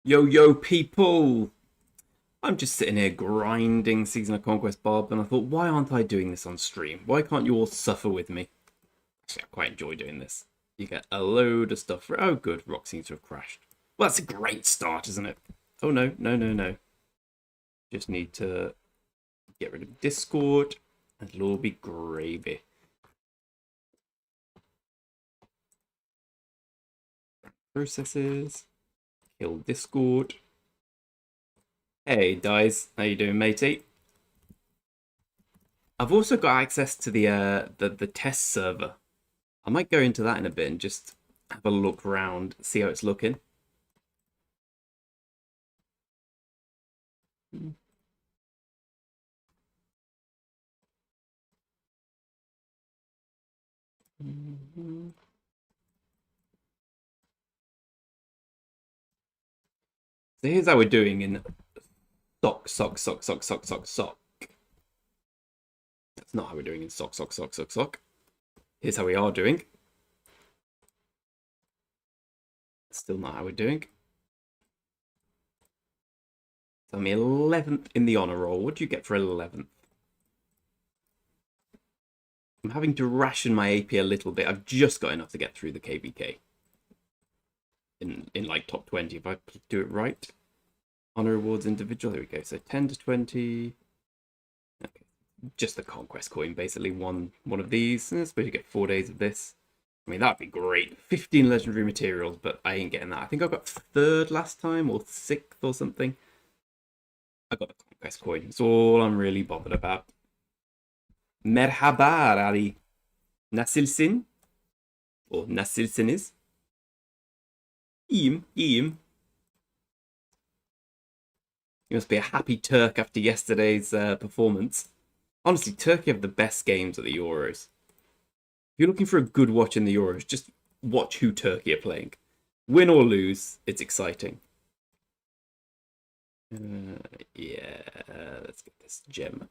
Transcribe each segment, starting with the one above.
Yo, yo, people! I'm just sitting here grinding Season of Conquest Barb, and I thought, why aren't I doing this on stream? Why can't you all suffer with me? Actually, I quite enjoy doing this. You get a load of stuff. Oh, good, Rock seems to have crashed. Well, that's a great start, isn't it? Oh, no, no, no, no. Just need to get rid of Discord, and it'll all be gravy. Processes. Kill Discord. Hey, Dice. How you doing, matey? I've also got access to the test server. I might go into that in a bit and just have a look around, see how it's looking. So here's how we're doing in sock. That's not how we're doing in sock. Here's how we are doing. Still not how we're doing. So I'm 11th in the honor roll. What do you get for 11th? I'm having to ration my AP a little bit. I've just got enough to get through the KBK. In like top 20 if I do it right. Honor rewards individual. There we go. So 10 to 20. Okay. Just the conquest coin, basically one of these. I suppose you get 4 days of this. I mean, that'd be great. 15 legendary materials, but I ain't getting that. I think I got third last time, or sixth or something. I got the conquest coin. It's all I'm really bothered about. Merhaba Ali. Nasilsin? Or Nasilsiniz? İyiyim. You must be a happy Turk after yesterday's performance. Honestly, Turkey have the best games at the Euros. If you're looking for a good watch in the Euros, just watch who Turkey are playing. Win or lose, it's exciting. Yeah, let's get this gem.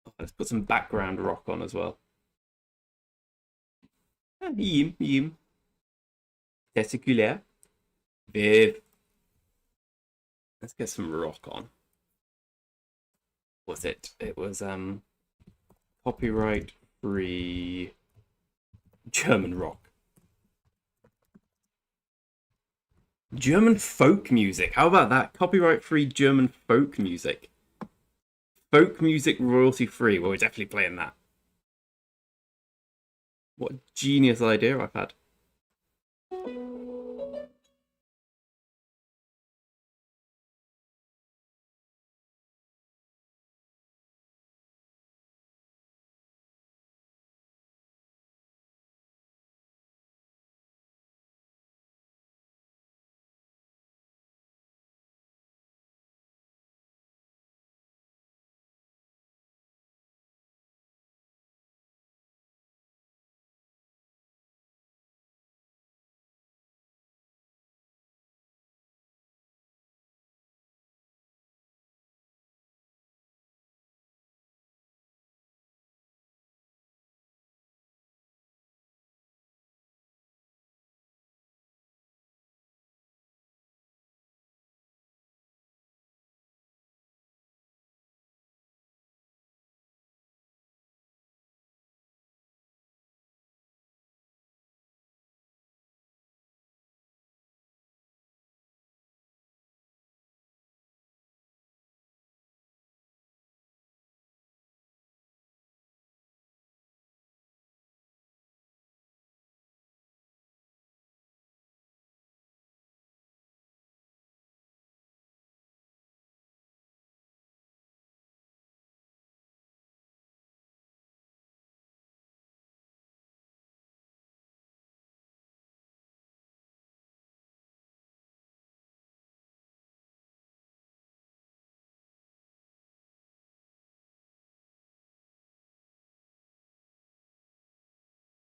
Oh, let's put some background rock on as well. İyiyim. Teşekkürler. Let's get some rock on. Was it? It was copyright free German rock. German folk music. How about that? Copyright free German folk music. Folk music royalty free. Well, we're definitely playing that. What a genius idea I've had.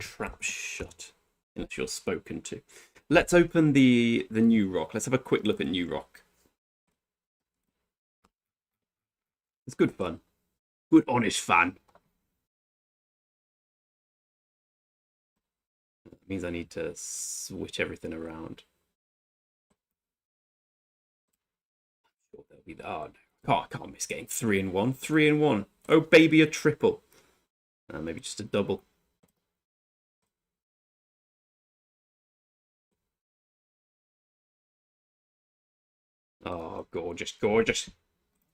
Trap shut. Unless you're spoken to. Let's open the new rock. Let's have a quick look at new rock. It's good fun. Good honest fun. means I need to switch everything around. Sure there'll be that. Oh, no. I can't miss getting 3 in 1. 3 in 1. Oh, baby, a triple. Maybe just a double. Oh, gorgeous, gorgeous.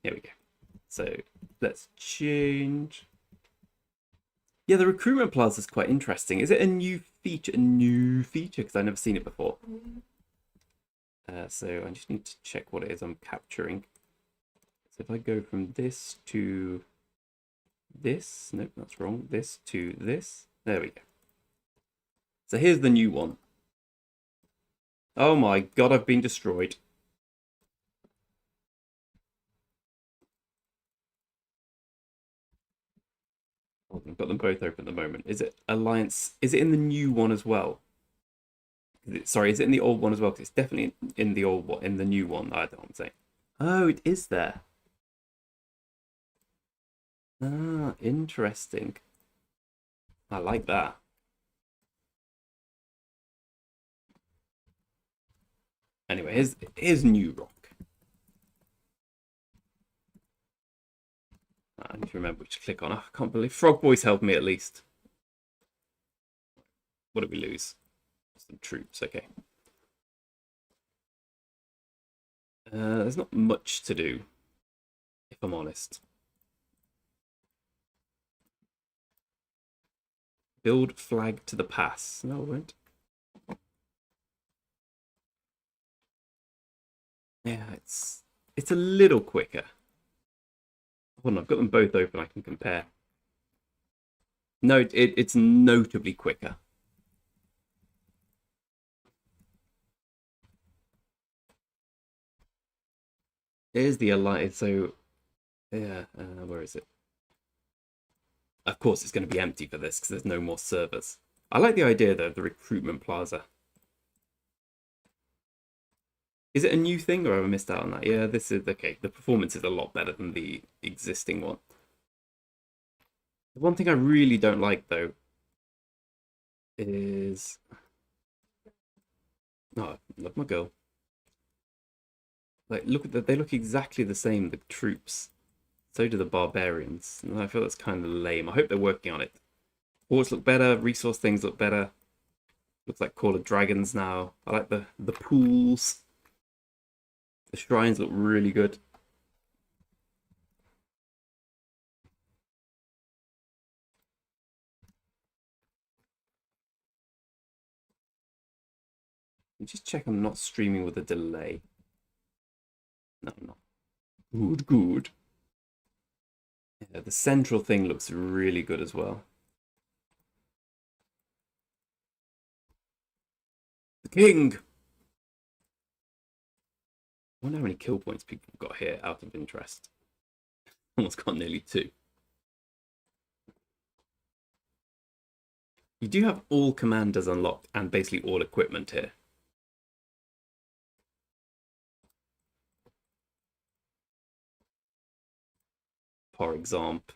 Here we go. So let's change. Yeah, the recruitment plaza is quite interesting. Is it a new feature? A new feature? Because I've never seen it before. So I just need to check what it is I'm capturing. So if I go from this to this, nope, that's wrong. This to this. There we go. So here's the new one. Oh my god, I've been destroyed. I've got them both open at the moment. Is it Alliance? Is it in the new one as well? Sorry, is it in the old one as well? Because it's definitely in the old one, in the new one. I don't know what I'm saying. Oh, it is there. Ah, interesting. I like that. Anyway, here's New Rock. I need to remember which to click on. I can't believe Frog Boys helped me at least. What did we lose? Some troops, okay. There's not much to do, if I'm honest. Build flag to the pass. No, it won't. Yeah, it's a little quicker. Hold on, I've got them both open. I can compare. No, it's notably quicker. Here's the Alliance. So, yeah, where is it? Of course, it's going to be empty for this because there's no more servers. I like the idea, though, of the recruitment plaza. Is it a new thing, or have I missed out on that? Yeah, this is okay. The performance is a lot better than the existing one. The one thing I really don't like, though, is... Oh, love my girl. Like, look at that. They look exactly the same, the troops. So do the barbarians. And I feel that's kind of lame. I hope they're working on it. Forts look better. Resource things look better. Looks like Call of Dragons now. I like the pools. The shrines look really good. Just check I'm not streaming with a delay. No, I'm not. Good, good. Yeah, the central thing looks really good as well. The king! I wonder how many kill points people have got here out of interest. Almost got nearly 2. You do have all commanders unlocked and basically all equipment here. For example.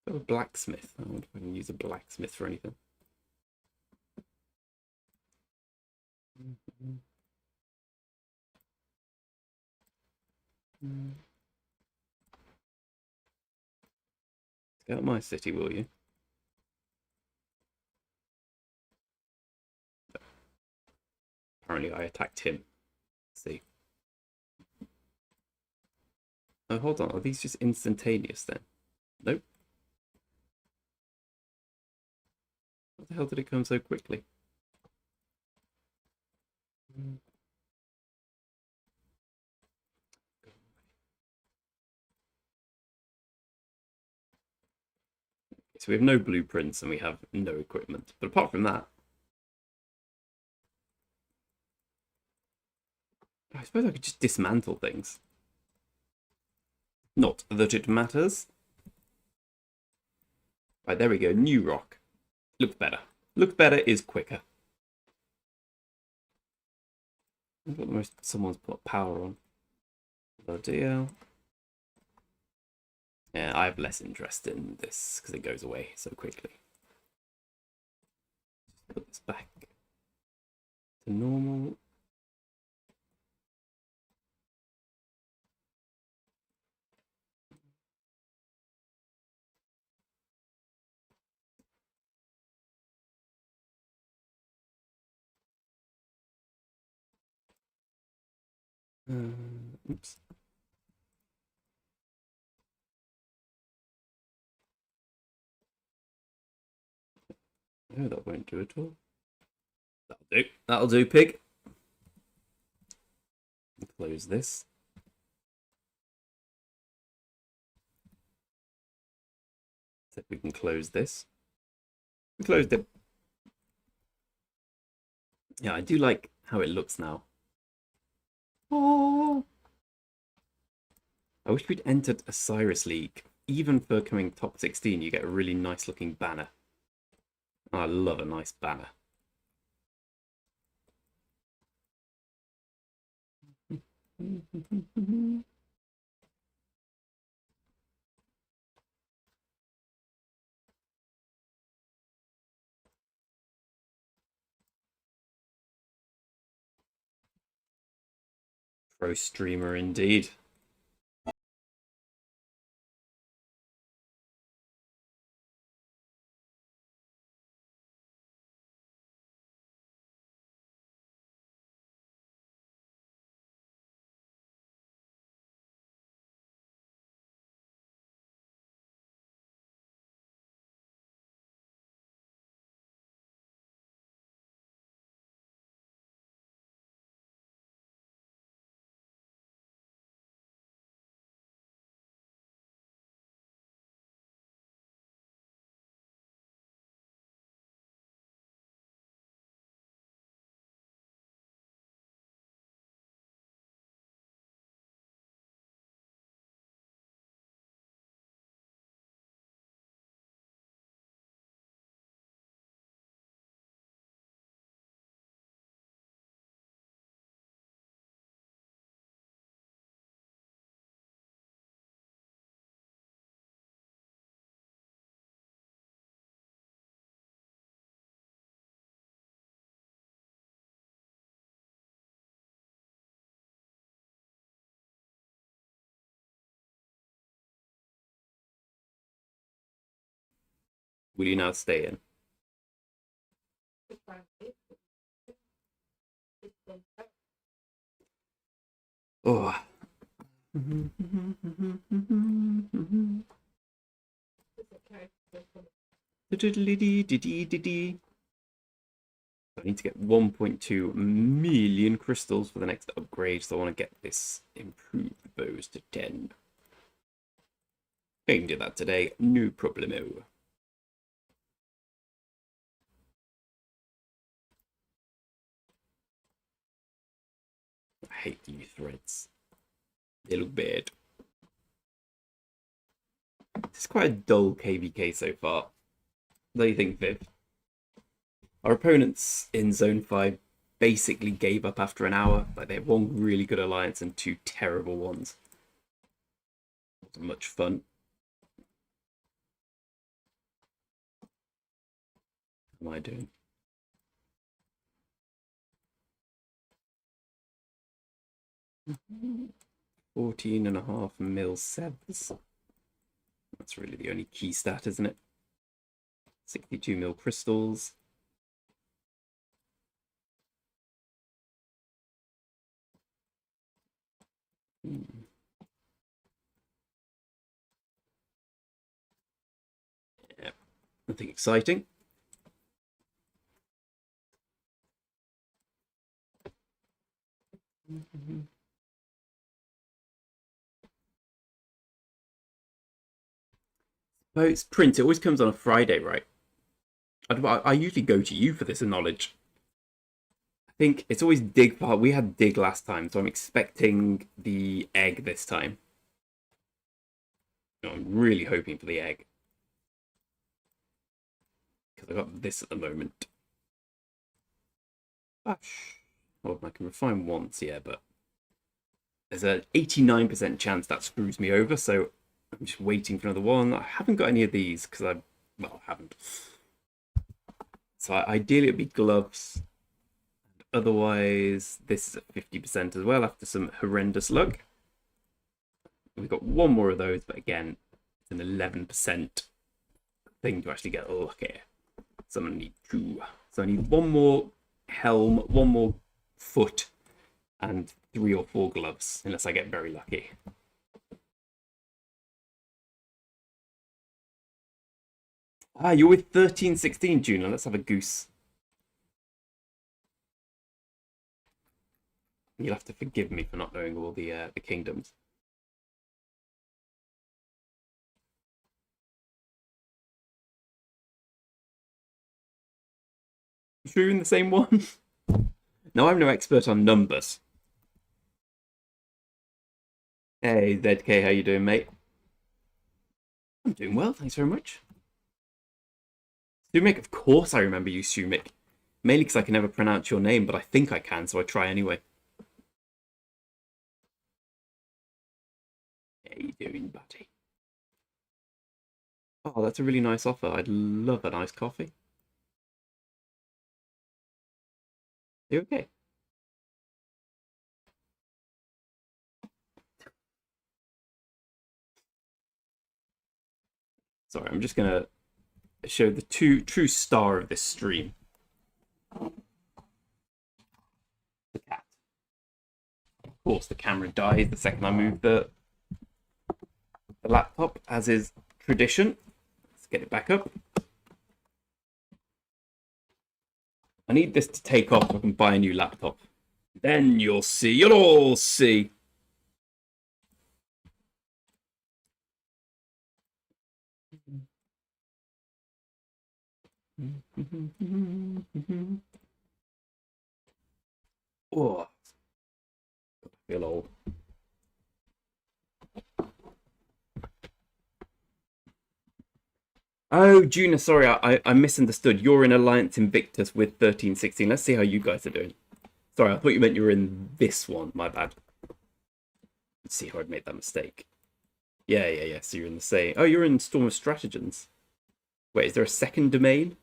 A blacksmith. I wonder if I can use a blacksmith for anything. Get out my city, will you? Apparently I attacked him. Let's see. Oh, hold on. Are these just instantaneous then? Nope. What the hell did it come so quickly? So we have no blueprints and we have no equipment. But apart from that, I suppose I could just dismantle things. Not that it matters. Right, there we go. New rock. Looks better. Looks better is quicker. I've got the most someone's put power on. Bloody hell. Yeah, I have less interest in this because it goes away so quickly. Put this back to normal. Oops. No, that won't do at all. That'll do. That'll do, pig. Close this. So we can close this. We closed it. Yeah, I do like how it looks now. Oh. I wish we'd entered a Cyrus League. Even for coming top 16, you get a really nice looking banner. I love a nice banner. Pro streamer indeed. Will you now stay in? Oh. I need to get 1.2 million crystals for the next upgrade, so I want to get this improved bows to 10. I can do that today, no problemo. I hate the new threads. They look bad. It's quite a dull KVK so far. What do you think, Viv? Our opponents in Zone 5 basically gave up after an hour. Like, they had one really good alliance and two terrible ones. Wasn't much fun. What am I doing? Mm-hmm. 14.5 mil sevs. That's really the only key stat, isn't it? 62 mil crystals. Yeah, nothing exciting. Well, it's Prince. It always comes on a Friday, right? I usually go to you for this knowledge. I think it's always dig part. We had dig last time, so I'm expecting the egg this time. No, I'm really hoping for the egg. Because I've got this at the moment. Gosh. Well, I can refine once, yeah, but there's an 89% chance that screws me over, so I'm just waiting for another one. I haven't got any of these because I haven't. So ideally it'd be gloves. Otherwise, this is at 50% as well after some horrendous luck. We've got one more of those, but again, it's an 11% thing to actually get lucky. So I'm going to need two. So I need one more helm, one more foot, and 3 or 4 gloves, unless I get very lucky. You're with 1316, Juna. Let's have a goose. You'll have to forgive me for not knowing all the kingdoms. Sure, in the same one. No, I'm no expert on numbers. Hey, ZK, how you doing, mate? I'm doing well, thanks very much. Sumik, of course I remember you, Sumik. Mainly because I can never pronounce your name, but I think I can, so I try anyway. How you doing, buddy? Oh, that's a really nice offer. I'd love a nice coffee. Are you okay? Sorry, I'm just gonna show the true star of this stream. The cat. Of course, the camera died the second I moved the laptop, as is tradition. Let's get it back up. I need this to take off so I can buy a new laptop. Then you'll see. You'll all see. Oh, I feel old. Oh, Juna, sorry, I misunderstood. You're in Alliance Invictus with 1316. Let's see how you guys are doing. Sorry, I thought you meant you were in this one. My bad. Let's see how I'd made that mistake. Yeah. So you're in the same. Oh, you're in Storm of Stratagems. Wait, is there a second domain?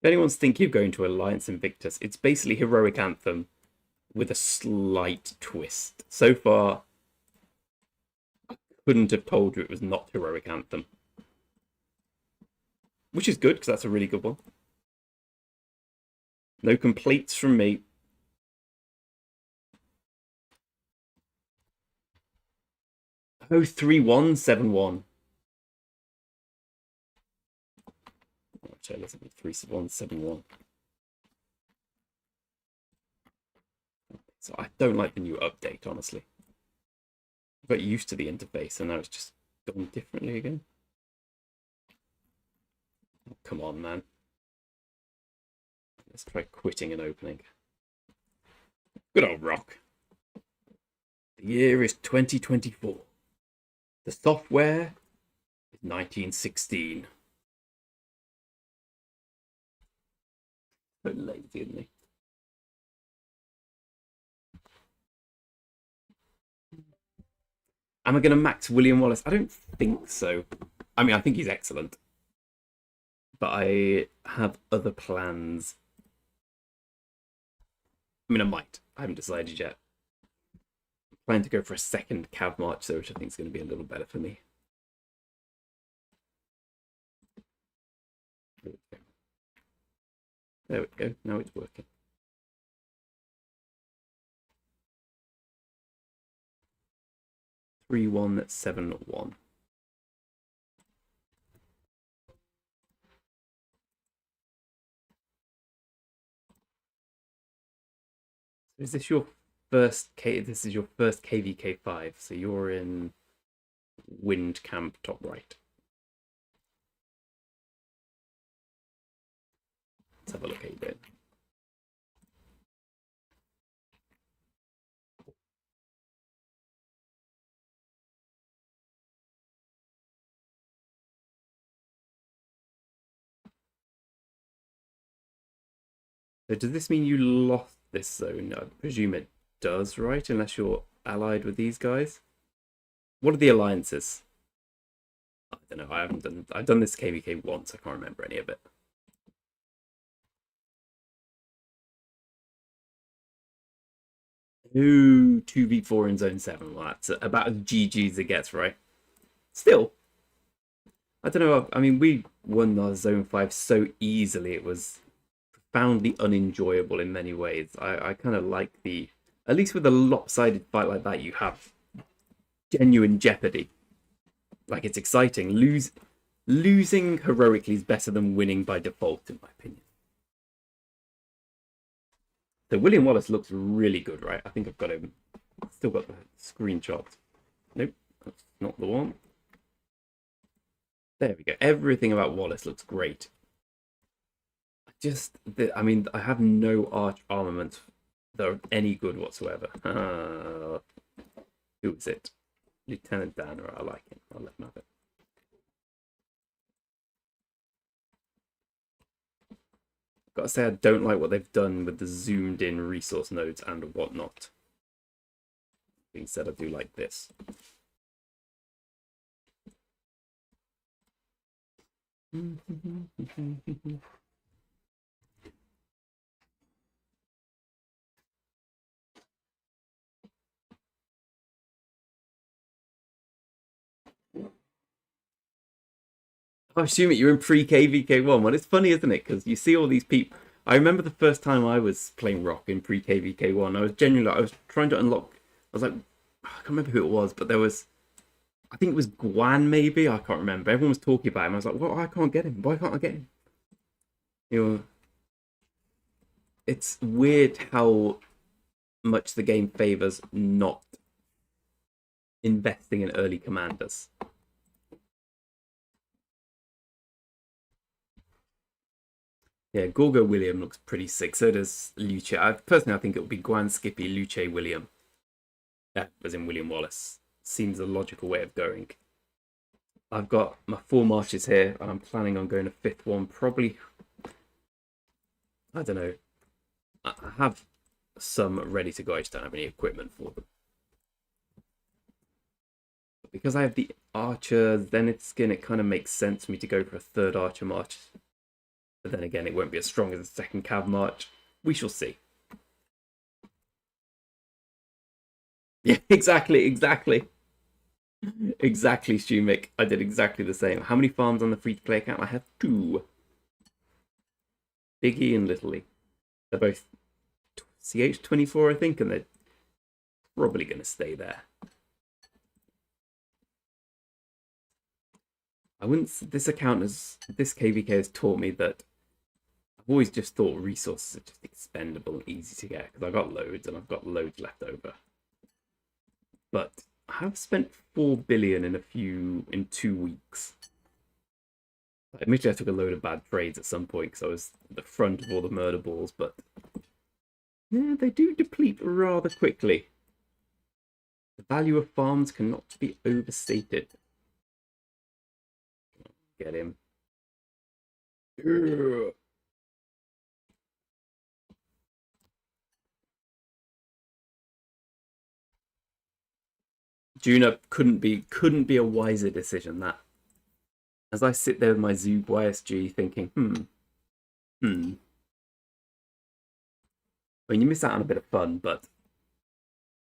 If anyone's thinking of going to Alliance Invictus, it's basically Heroic Anthem with a slight twist. So far, I couldn't have told you it was not Heroic Anthem. Which is good, because that's a really good one. No complaints from me. Oh, 3171. Actually, let's have 3171. So I don't like the new update, honestly. I got used to the interface and now it's just gone differently again. Oh, come on, man. Let's try quitting and opening. Good old rock. The year is 2024. The software is 1916. So lazy, isn't he? Am I going to max William Wallace? I don't think so. I mean, I think he's excellent. But I have other plans. I mean, I might. I haven't decided yet. I'm planning to go for a second Cav March, though, which I think is going to be a little better for me. There we go. Now it's working. 3171. Is this your first This is your first KVK5, so you're in Wind Camp top right. Let's have a look how you doing. So does this mean you lost this zone? I presume it does, right? Unless you're allied with these guys. What are the alliances? I don't know. I haven't done. I've done this KVK once. I can't remember any of it. Ooh, 2v4 in zone 7. Well, that's about as GG as it gets, right? Still, I don't know. I mean, we won our zone 5 so easily. It was profoundly unenjoyable in many ways. I kind of like the, at least with a lopsided fight like that, you have genuine jeopardy. Like, it's exciting. Losing heroically is better than winning by default, in my opinion. So William Wallace looks really good, right? I think I've got him. Still got the screenshot. Nope, that's not the one. There we go. Everything about Wallace looks great. I mean, I have no arch armaments that are any good whatsoever. Who is it? Lieutenant Danner. I like him. I'll let him have it. Gotta say, I don't like what they've done with the zoomed in resource nodes and whatnot. Being said, I do like this. I assume you're in pre-KVK1. Well, it's funny, isn't it? Because you see all these people. I remember the first time I was playing Rock in pre-KVK1. I was genuinely, I was trying to unlock. I was like, I can't remember who it was, but there was, I think it was Guan, maybe. I can't remember. Everyone was talking about him. I was like, well, I can't get him. Why can't I get him? You know, it's weird how much the game favors not investing in early commanders. Yeah, Gorgo William looks pretty sick. So does Luce. Personally, I think it would be Guan Skippy, Luce William. Yeah, as in William Wallace. Seems a logical way of going. I've got my 4 marches here, and I'm planning on going a 5th one. Probably, I don't know. I have some ready to go. I just don't have any equipment for them. But because I have the archers, then it kind of makes sense for me to go for a 3rd archer march. But then again, it won't be as strong as the 2nd cav march. We shall see. Yeah, exactly. Exactly, Shumik. I did exactly the same. How many farms on the free-to-play account? I have 2. Biggie and Little E. They're both CH24, I think, and they're probably going to stay there. I wouldn't. This KVK has taught me that I've always just thought resources are just expendable and easy to get because I've got loads and I've got loads left over. But I have spent 4 billion in 2 weeks. Admittedly, I took a load of bad trades at some point because I was at the front of all the murder balls, but yeah, they do deplete rather quickly. The value of farms cannot be overstated. Get him. Ugh. Juna couldn't be a wiser decision. That, as I sit there with my Zoob YSG thinking, I mean, you miss out on a bit of fun, but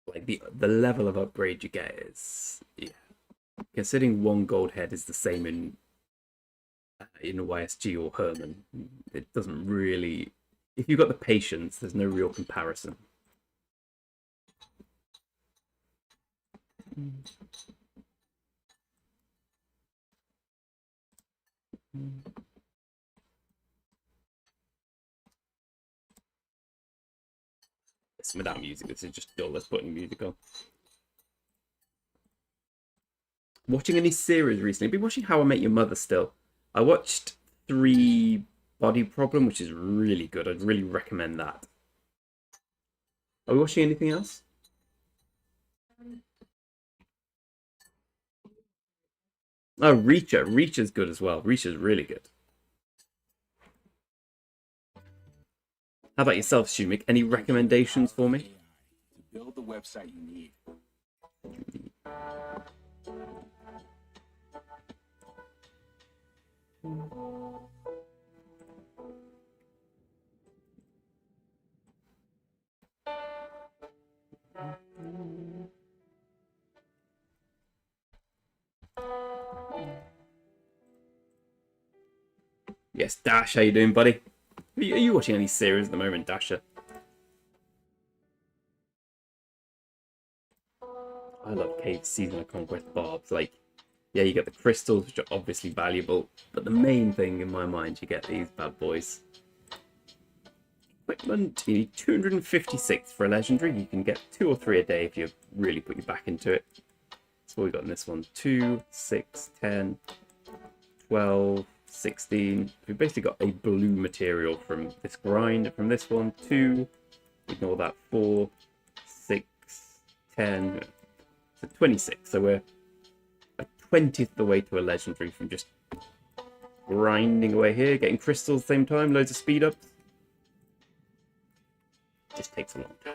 like the level of upgrade you get is, yeah. Considering 1 gold head is the same in YSG or Herman, it doesn't really. If you've got the patience, there's no real comparison. It's without music. This is just dull. Let's put any music on. Watching any series recently? I've been watching How I Met Your Mother still. I watched 3 Body Problem, which is really good. I'd really recommend that. Are we watching anything else? Oh, Reacher. Reacher's good as well. Reacher's really good. How about yourself, Shumik? Any recommendations for me? To build the website you need. Yes, Dash, how you doing, buddy? Are you watching any series at the moment, Dasher? I love Cave Season of Conquest Barbs. Like, yeah, you get the crystals, which are obviously valuable, but the main thing in my mind, you get these bad boys. Equipment, you need 256 for a legendary. You can get 2 or 3 a day if you really put your back into it. That's what we got in this one. 2, 6, 10, 12, 16. We've basically got a blue material from this grind. From this one, 2, ignore that, 4, 6, 10, so 26. So we're a 20th the way to a legendary from just grinding away here, getting crystals at the same time, loads of speed ups. Just takes a long time.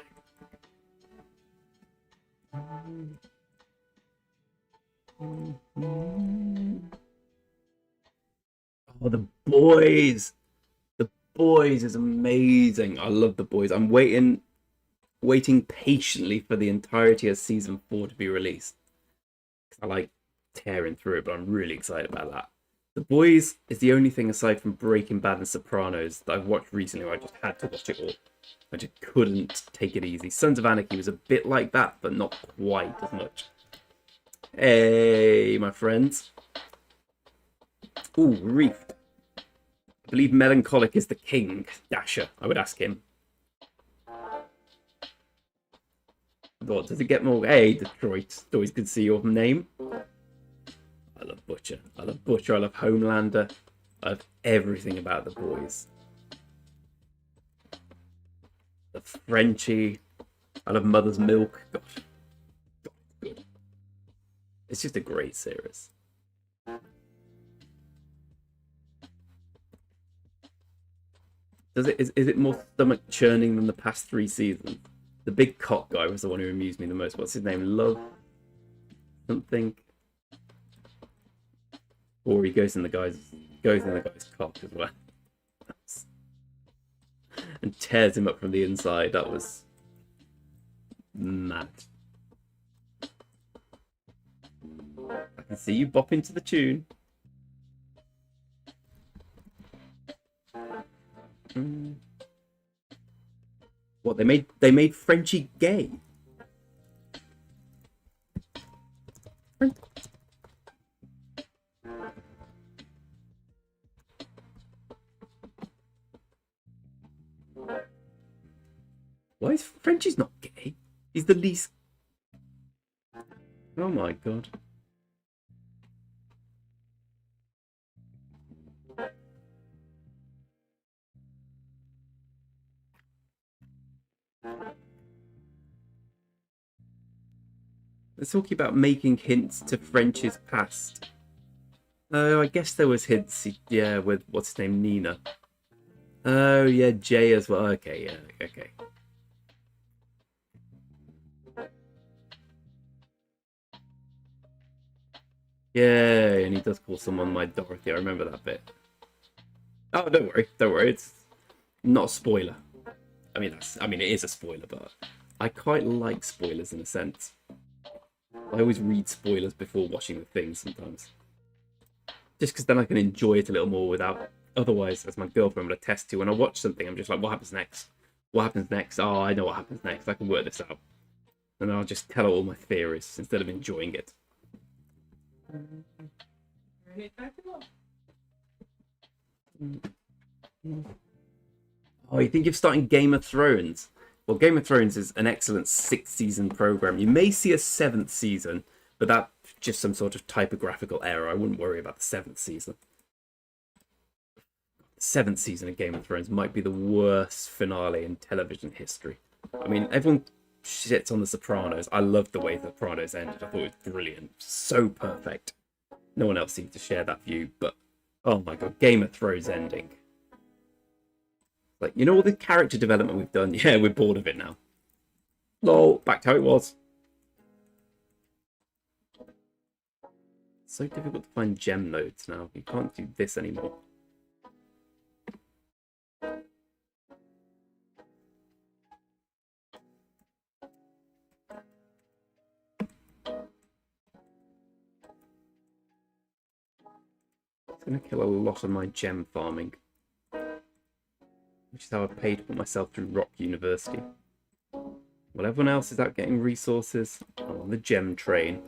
Oh, the boys! The boys is amazing. I love the boys. I'm waiting patiently for the entirety of season 4 to be released. I like tearing through it, but I'm really excited about that. The boys is the only thing aside from Breaking Bad and Sopranos that I've watched recently where I just had to watch it all. I just couldn't take it easy. Sons of Anarchy was a bit like that, but not quite as much. Hey, my friends. Ooh, Reefed. I believe Melancholic is the king. Dasher, I would ask him. What, does it get more? Hey, Detroit. It's always good to see your name. I love Butcher. I love Butcher. I love Homelander. I love everything about the boys. The Frenchie. I love Mother's Milk. God, good. It's just a great series. Is it more stomach churning than the past 3 seasons? The big cock guy was the one who amused me the most. What's his name? Love something. Or he goes in the guy's cock as well. And tears him up from the inside. That was mad. I can see you bop into the tune. What, they made Frenchie gay? Why is Frenchie's not gay? He's the least. Oh my god. They're talking about making hints to French's past. Oh, I guess there was hints, yeah, with what's his name, Nina. Oh, yeah, Jay as well. Okay, yeah, okay. Yeah, and he does call someone my Dorothy. I remember that bit. Oh, don't worry. It's not a spoiler. I mean, it is a spoiler, but I quite like spoilers in a sense. I always read spoilers before watching the thing sometimes. Just because then I can enjoy it a little more without... Otherwise, as my girlfriend would attest to, when I watch something, I'm just like, what happens next? What happens next? Oh, I know what happens next. I can work this out. And I'll just tell her all my theories instead of enjoying it. Oh, you think you're starting Game of Thrones? Well, Game of Thrones is an excellent 6-season program. You may see a 7th season, but that's just some sort of typographical error. I wouldn't worry about the 7th season. The 7th season of Game of Thrones might be the worst finale in television history. I mean, everyone shits on The Sopranos. I loved the way The Sopranos ended. I thought it was brilliant. So perfect. No one else seems to share that view, but oh my god, Game of Thrones ending. Like, you know, all the character development we've done? Yeah, we're bored of it now. Lol, back to how it was. It's so difficult to find gem nodes now. You can't do this anymore. It's going to kill a lot of my gem farming, which is how I paid to put myself through Rock University. While everyone else is out getting resources, I'm on the gem train.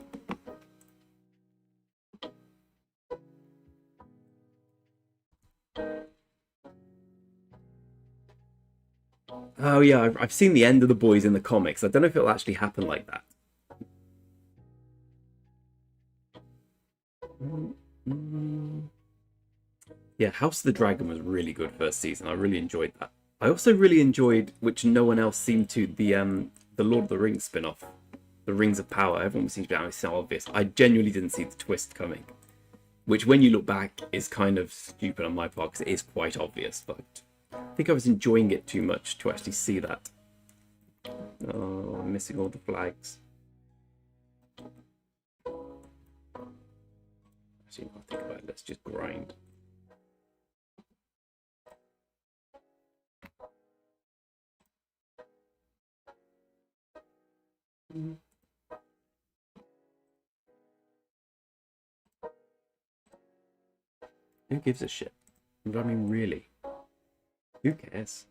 Oh yeah, I've seen the end of the boys in the comics. I don't know if it'll actually happen like that. Yeah, House of the Dragon was really good first season. I really enjoyed that. I also really enjoyed, which no one else seemed to, the Lord of the Rings spin-off, the Rings of Power. Everyone seems to be it's so obvious. I genuinely didn't see the twist coming, which when you look back is kind of stupid on my part because it is quite obvious. But I think I was enjoying it too much to actually see that. Oh, I'm missing all the flags. Actually, I'll think about it. Let's just grind. Who gives a shit? I mean, really? Who cares?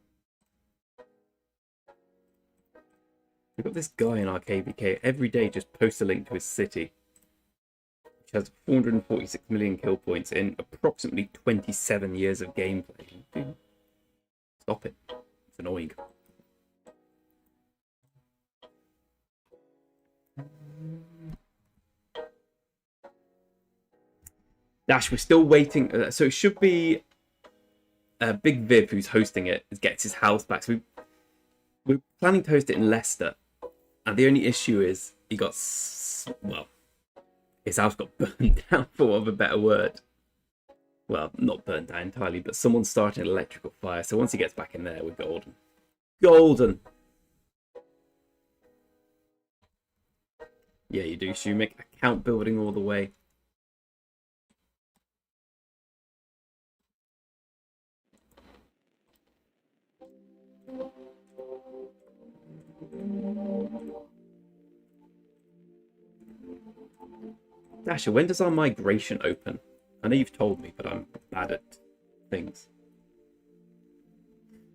We've got this guy in our KVK every day just posts a link to his city, which has 446 million kill points in approximately 27 years of gameplay. Dude, stop it. It's annoying. Dash, we're still waiting. So it should be Big Viv, who's hosting it, gets his house back. So we're planning to host it in Leicester. And the only issue is he got, well, his house got burned down, for want of a better word. Well, not burned down entirely, but someone started an electrical fire. So once he gets back in there, we're golden. Golden! Yeah, you do, Shumik. Account building all the way. Dasher, when does our migration open? I know you've told me, but I'm bad at things.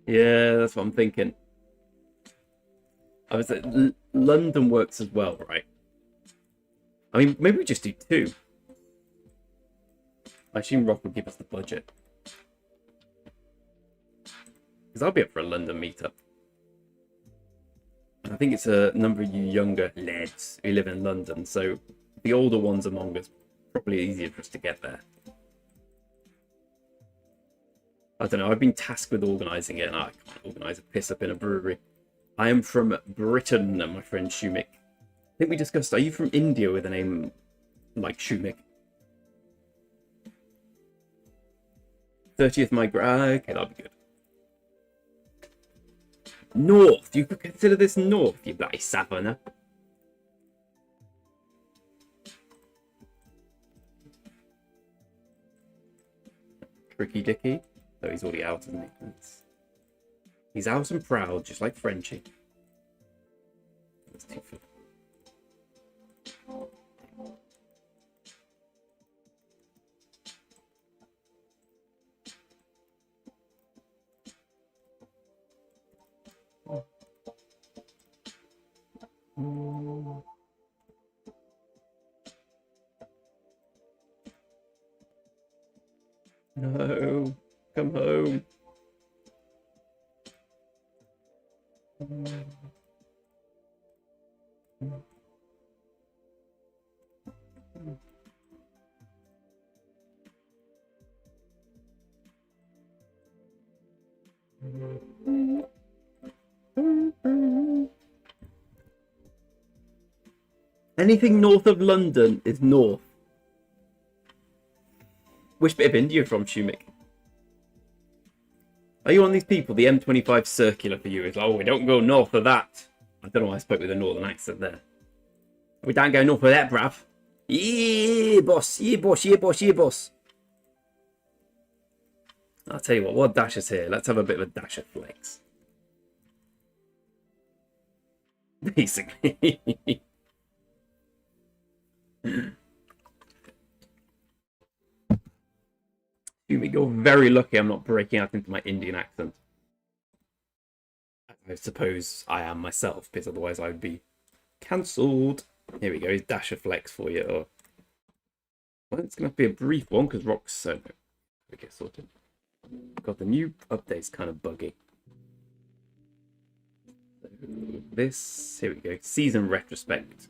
Yeah, that's what I'm thinking. I was London works as well, right? I mean, maybe we just do 2. I assume Rock will give us the budget. Because I'll be up for a London meetup. I think it's a number of you younger lads who live in London, so the older ones among us, probably easier for us to get there. I don't know, I've been tasked with organising it, and I can't organise a piss up in a brewery. I am from Britain, my friend Shumik. I think we discussed, are you from India with a name like Shumik? 30th okay, that'll be good. North, you could consider this north, you bloody savannah. Tricky Dicky. Oh, he's already out, isn't he? He's out and proud, just like Frenchie. That's too full. No, come home. Anything north of London is north. Which bit of India you're from, Shumik? Are you one of these people? The M25 circular for you is, oh, we don't go north of that. I don't know why I spoke with a northern accent there. We don't go north of that, bruv. Yeah, boss. Yeah, boss. Yeah, boss. Yeah, boss. I'll tell you what Dasher's here. Let's have a bit of a Dasher flex. Basically. You're very lucky I'm not breaking out into my Indian accent. I suppose I am myself, because otherwise I would be cancelled. Here we go, Dasher flex for you. Oh. Well, it's going to be a brief one, because Rock's so... We get sorted. God, the new update's kind of buggy. So this, here we go, season retrospect.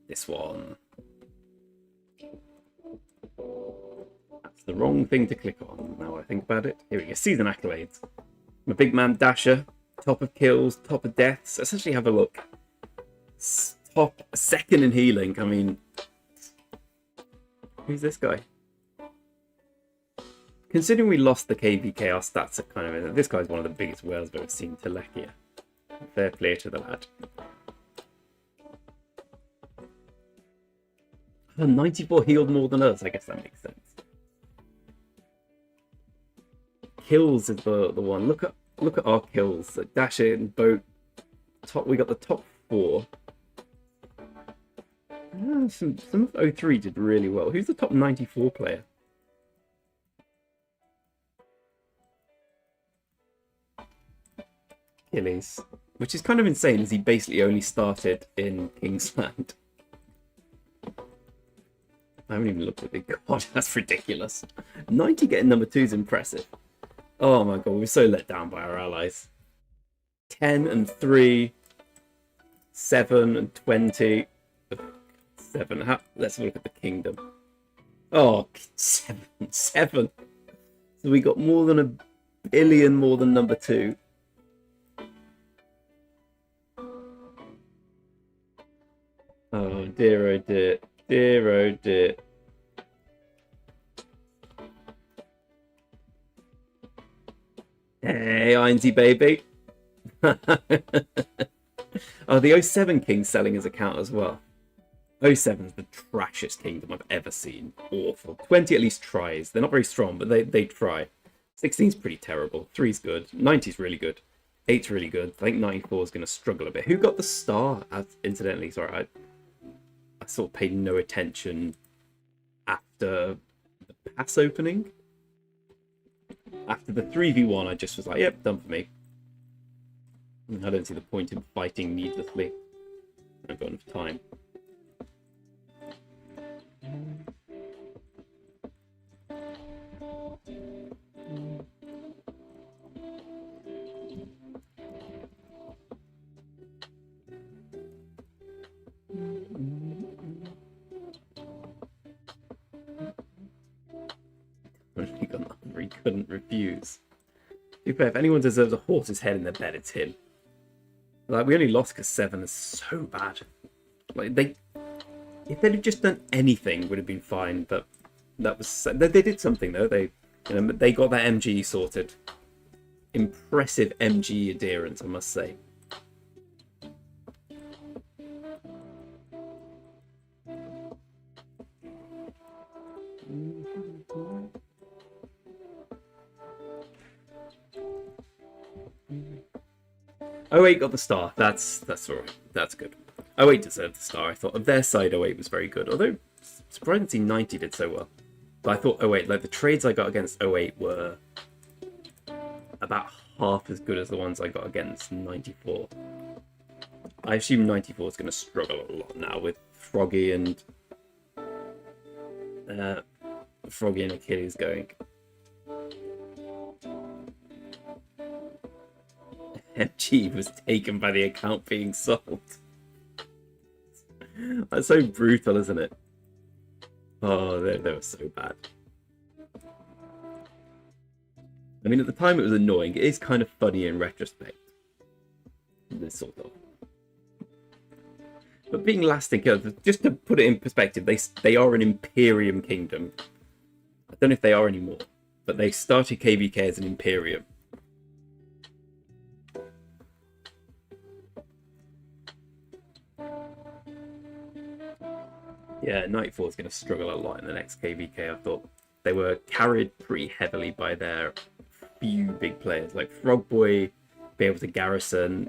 This one. That's the wrong thing to click on, now I think about it. Here we go, season accolades. I'm a big man Dasher, top of kills, top of deaths. Essentially have a look. Top, second in healing, I mean... Who's this guy? Considering we lost the KVK, our stats are kind of... This guy's one of the biggest whales I've ever seen, Telekia. Fair play to the lad. 94 healed more than us, I guess that makes sense. Kills is the one. Look at our kills. Like Dasher and Boat. Top. We got the top 4. Some of 03 did really well. Who's the top 94 player? Achilles. Which is kind of insane, as he basically only started in Kingsland. I haven't even looked at it. God, that's ridiculous. 90 getting number 2 is impressive. Oh my god, we were so let down by our allies. 10 and 3. 7 and 20. 7. Let's look at the kingdom. Oh, 7. So we got more than a billion more than number 2. Oh dear, oh dear. Dear, oh dear. Hey, Einsy baby. Oh, the 07 King's selling his account as well. 07's the trashiest kingdom I've ever seen. Awful. 20 at least tries. They're not very strong, but they try. 16's pretty terrible. 3's good. 90's really good. 8's really good. I think 94 is going to struggle a bit. Who got the star? Incidentally, sorry, I sort of paid no attention after the pass opening. After the 3v1, I just was like, yep, done for me. I don't see the point in fighting needlessly. I've got enough time. He got number he couldn't refuse. To be fair, if anyone deserves a horse's head in their bed, it's him. Like, we only lost because 7 is so bad. Like, if they'd have just done anything, would have been fine. But that was they did something though. They got that MG sorted. Impressive MG adherence, I must say. Oh, 08 got the star. That's all right. That's good. 08 deserved the star. I thought of their side, 08 was very good. Although, surprising to see 90 did so well. But I thought 08, like the trades I got against 08 were about half as good as the ones I got against 94. I assume 94 is going to struggle a lot now with Froggy and Achilles going. MG was taken by the account being sold. That's so brutal, isn't it? Oh, they were so bad. I mean, at the time it was annoying. It is kind of funny in retrospect. This sort of. But being last in kills, just to put it in perspective, they are an Imperium kingdom. I don't know if they are anymore, but they started KVK as an Imperium. Yeah, Nightfall is going to struggle a lot in the next KVK. I thought they were carried pretty heavily by their few big players, like Frogboy, be able to garrison.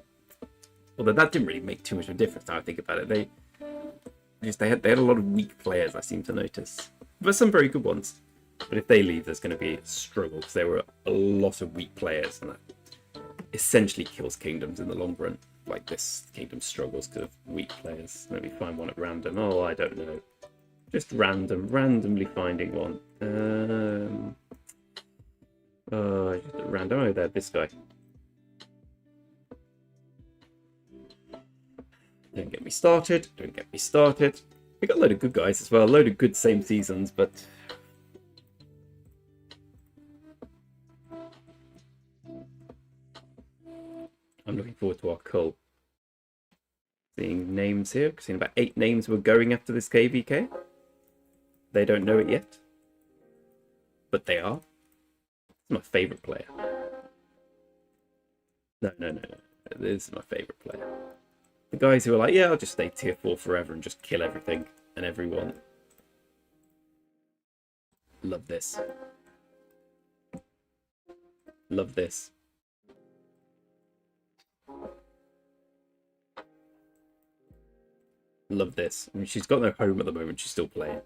Although that didn't really make too much of a difference now I think about it. They had a lot of weak players, I seem to notice. But some very good ones. But if they leave, there's going to be a struggle because there were a lot of weak players, and that essentially kills kingdoms in the long run. Like this kingdom struggles because of weak players. Let me find one at random. Oh, I don't know. Just randomly finding one. Just at random. Oh, there, this guy. Don't get me started. Don't get me started. We got a load of good guys as well. A load of good same seasons, but I'm looking forward to our cull. Seeing names here. Seeing about 8 names we're going after this KVK. They don't know it yet, but they are. It's my favourite player. No. This is my favourite player. The guys who are like, yeah, I'll just stay tier 4 forever and just kill everything and everyone. Love this. Love this. Love this. I mean, she's got no home at the moment. She's still playing.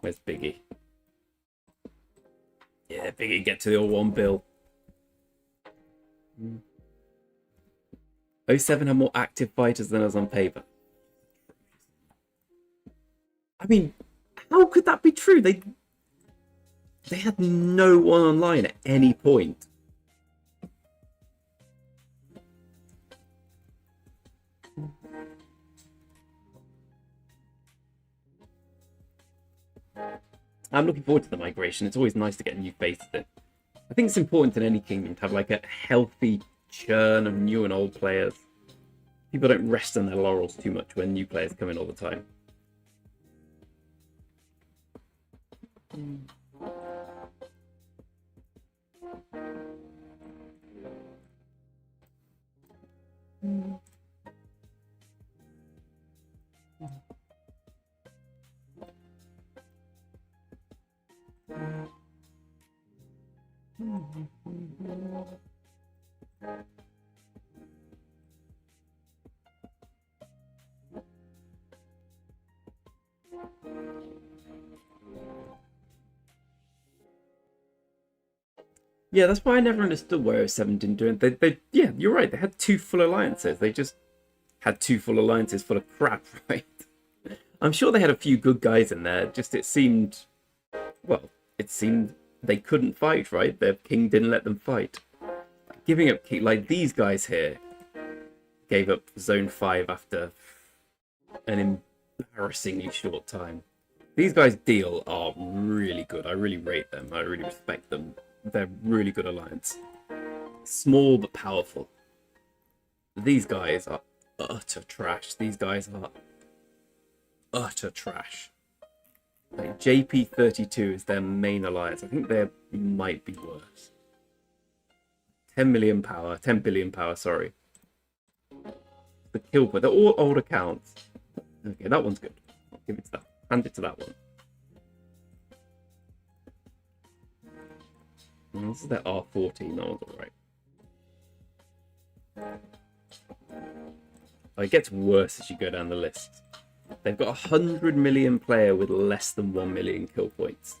Where's Biggie? Yeah, Biggie, get to the all-1 bill. 07 had more active fighters than us on paper. I mean, how could that be true? They had no one online at any point. I'm looking forward to the migration. It's always nice to get new faces in. I think it's important in any kingdom to have like a healthy churn of new and old players. People don't rest on their laurels too much when new players come in all the time. Yeah, that's why I never understood why 07 didn't do it. They yeah, you're right. They had 2 full alliances. They just had 2 full alliances full of crap, right? I'm sure they had a few good guys in there. Just it seemed they couldn't fight, right? Their king didn't let them fight. Giving up like these guys here gave up Zone 5 after an embarrassingly short time. These guys deal are really good. I really rate them. I really respect them. They're really good alliance. Small but powerful. These guys are utter trash. These guys are utter trash. Like JP32 is their main alliance. I think they might be worse. 10 million power. 10 billion power, sorry. The kill point. They're all old accounts. Okay, that one's good. I'll give it to that. Hand it to that one. This is their R14. That one's alright. It gets worse as you go down the list. They've got 100 million player with less than 1 million kill points.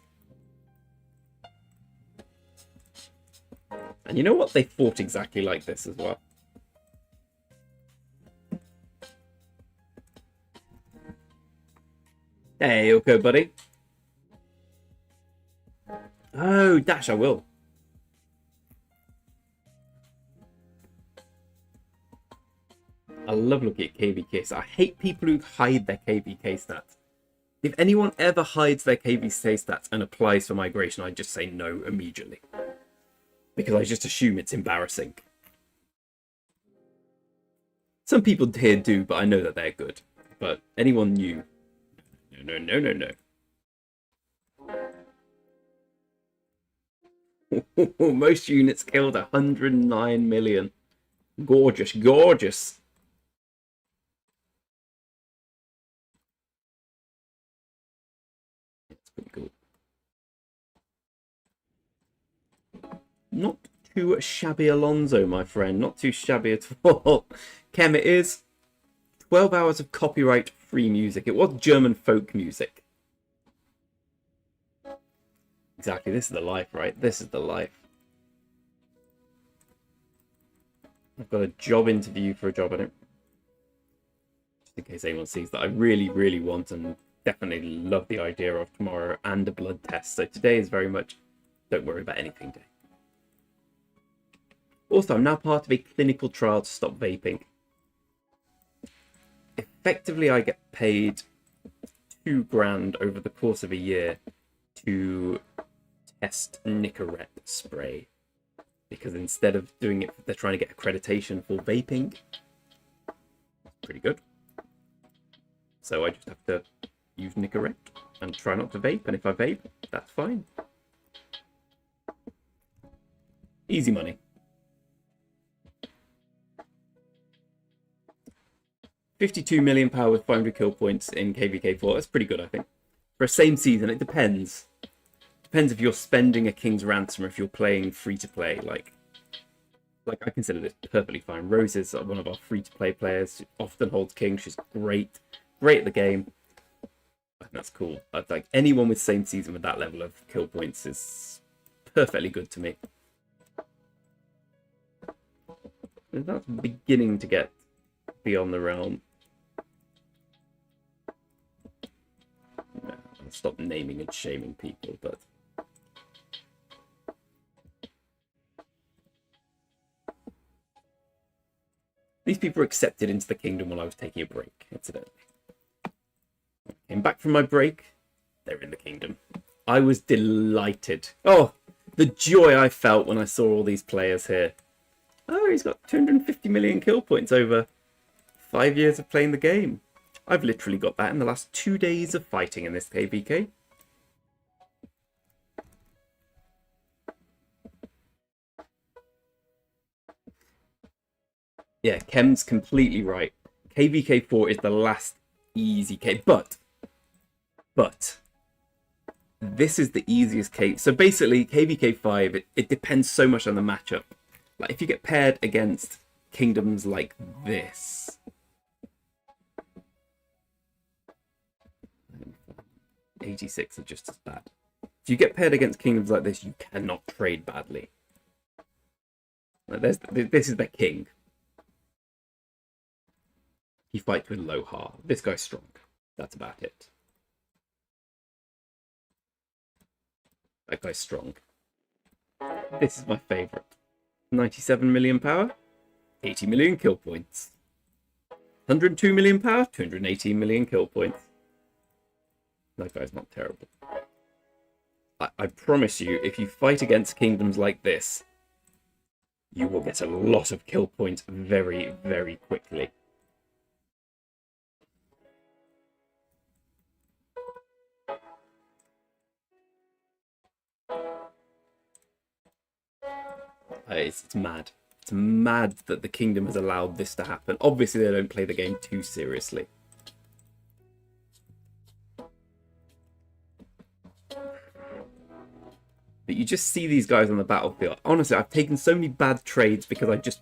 And you know what? They fought exactly like this as well. Hey, okay, buddy. Oh, dash, I will. I love looking at KVK. I hate people who hide their KVK stats. If anyone ever hides their KVK stats and applies for migration, I just say no immediately. Because I just assume it's embarrassing. Some people here do, but I know that they're good. But anyone new, no. Most units killed 109 million. Gorgeous, gorgeous. That's pretty cool. Not too shabby, Alonso, my friend. Not too shabby at all. Kem, it is 12 hours of copyright-free music. It was German folk music. Exactly, this is the life, right? This is the life. I've got a job interview for a job I don't... Just in case anyone sees that I really, really want and definitely love the idea of tomorrow, and a blood test. So today is very much don't worry about anything day. Also, I'm now part of a clinical trial to stop vaping. Effectively, I get paid $2,000 over the course of a year to test Nicorette spray. Because instead of doing it, they're trying to get accreditation for vaping. Pretty good. So I just have to use Nicorette and try not to vape. And if I vape, that's fine. Easy money. 52 million power with 500 kill points in KVK4. That's pretty good, I think. For a same season, it depends. Depends if you're spending a King's Ransom or if you're playing free-to-play. Like I consider this perfectly fine. Rose is one of our free-to-play players. She often holds King. She's great. Great at the game. And that's cool. I think anyone with same season with that level of kill points is perfectly good to me. And that's beginning to get beyond the realm. I'll stop naming and shaming people, but these people were accepted into the kingdom while I was taking a break, incidentally. Came back from my break, they're in the kingdom. I was delighted. Oh, the joy I felt when I saw all these players here. Oh, he's got 250 million kill points over 5 years of playing the game. I've literally got that in the last 2 days of fighting in this KVK. Yeah, Kem's completely right. KVK4 is the last easy K, but this is the easiest K. So basically, KVK5, it depends so much on the matchup. Like, if you get paired against kingdoms like this, 86 are just as bad. If you get paired against kingdoms like this, you cannot trade badly. Like, this is their king. He fights with low har. This guy's strong. That's about it. That guy's strong. This is my favourite. 97 million power, 80 million kill points. 102 million power, 218 million kill points. That guy's not terrible. I promise you, if you fight against kingdoms like this, you will get a lot of kill points very, very quickly. It's mad. It's mad that the kingdom has allowed this to happen. Obviously, they don't play the game too seriously. But you just see these guys on the battlefield. Honestly, I've taken so many bad trades because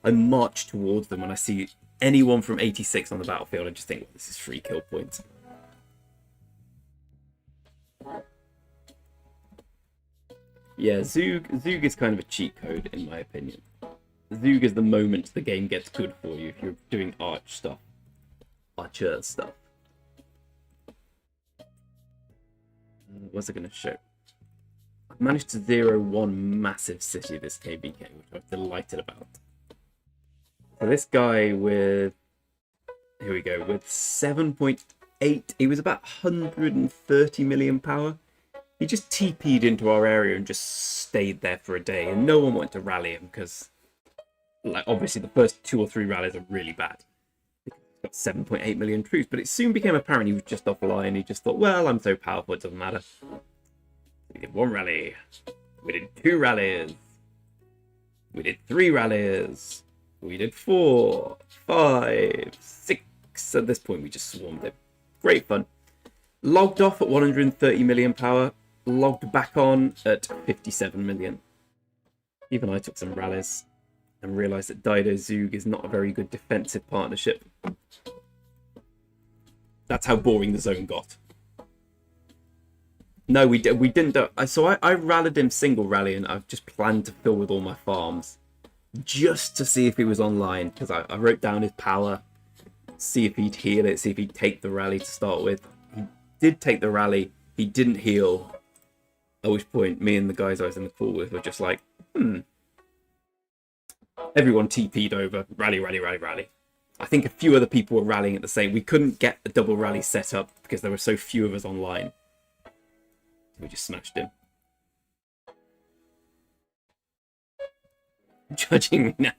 I march towards them when I see anyone from 86 on the battlefield. I just think, well, this is free kill points. Yeah, Zug is kind of a cheat code, in my opinion. Zug is the moment the game gets good for you if you're doing archer stuff. What's it going to show? I've managed to 0-1 massive city this KBK, which I'm delighted about. So this guy with, here we go, with 7.8, he was about 130 million power. He just TP'd into our area and just stayed there for a day, and no one wanted to rally him because, like, obviously the first 2 or 3 rallies are really bad. He's got 7.8 million troops, but it soon became apparent he was just offline. He just thought, well, I'm so powerful, it doesn't matter. We did 1 rally. We did 2 rallies. We did 3 rallies. We did 4, 5, 6. At this point, we just swarmed him. Great fun. Logged off at 130 million power. Logged back on at 57 million. Even I took some rallies and realised that Dido Zug is not a very good defensive partnership. That's how boring the zone got. No, we didn't. So I rallied him single rally, and I've just planned to fill with all my farms just to see if he was online, because I wrote down his power, see if he'd heal it, see if he'd take the rally to start with. He did take the rally. He didn't heal. At which point, me and the guys I was in the pool with were just like, Everyone TP'd over. Rally, rally, rally, rally. I think a few other people were rallying at the same. We couldn't get a double rally set up because there were so few of us online. We just smashed him. Judging me now.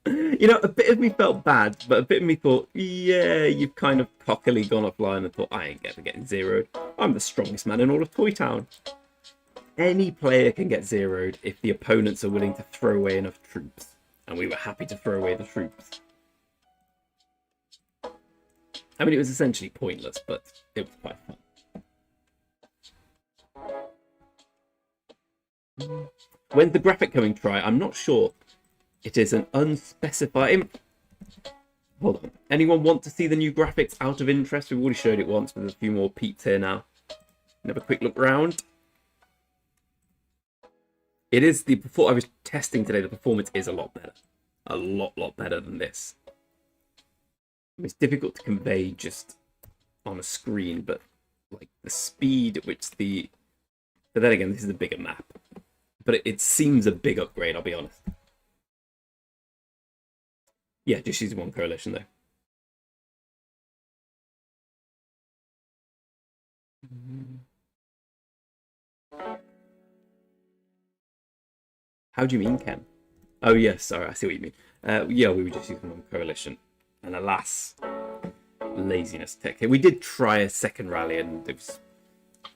You know, a bit of me felt bad, but a bit of me thought, yeah, you've kind of cockily gone offline and thought, I ain't ever getting zeroed. I'm the strongest man in all of Toy Town. Any player can get zeroed if the opponents are willing to throw away enough troops. And we were happy to throw away the troops. I mean, it was essentially pointless, but it was quite fun. When's the graphic coming, Try? I'm not sure. It is an unspecified... Hold on. Anyone want to see the new graphics out of interest? We've already showed it once, but there's a few more peeps here now. Have a quick look round. It is the... Before I was testing today, the performance is a lot better. A lot better than this. It's difficult to convey just on a screen, but like the speed at which the... But then again, this is a bigger map. But it seems a big upgrade, I'll be honest. Yeah, just use one coalition though. How do you mean, Ken? Oh, yes, sorry, I see what you mean. Yeah, we were just using one coalition. And alas, laziness tech. We did try a second rally and it was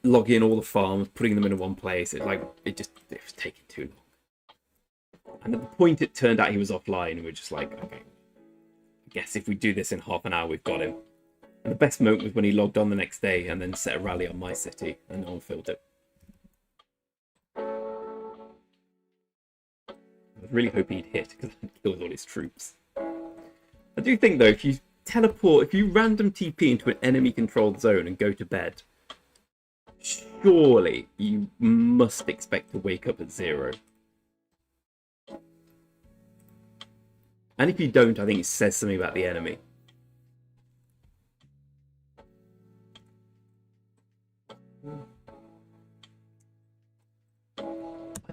logging all the farms, putting them in one place. It was taking too long. And at the point it turned out he was offline, and we're just like, okay, I guess if we do this in half an hour, we've got him. And the best moment was when he logged on the next day and then set a rally on my city, and no one filled it. I was really hoping he'd hit because I'd killed all his troops. I do think though, if you teleport, if you random TP into an enemy controlled zone and go to bed, surely you must expect to wake up at 0. And if you don't, I think it says something about the enemy. I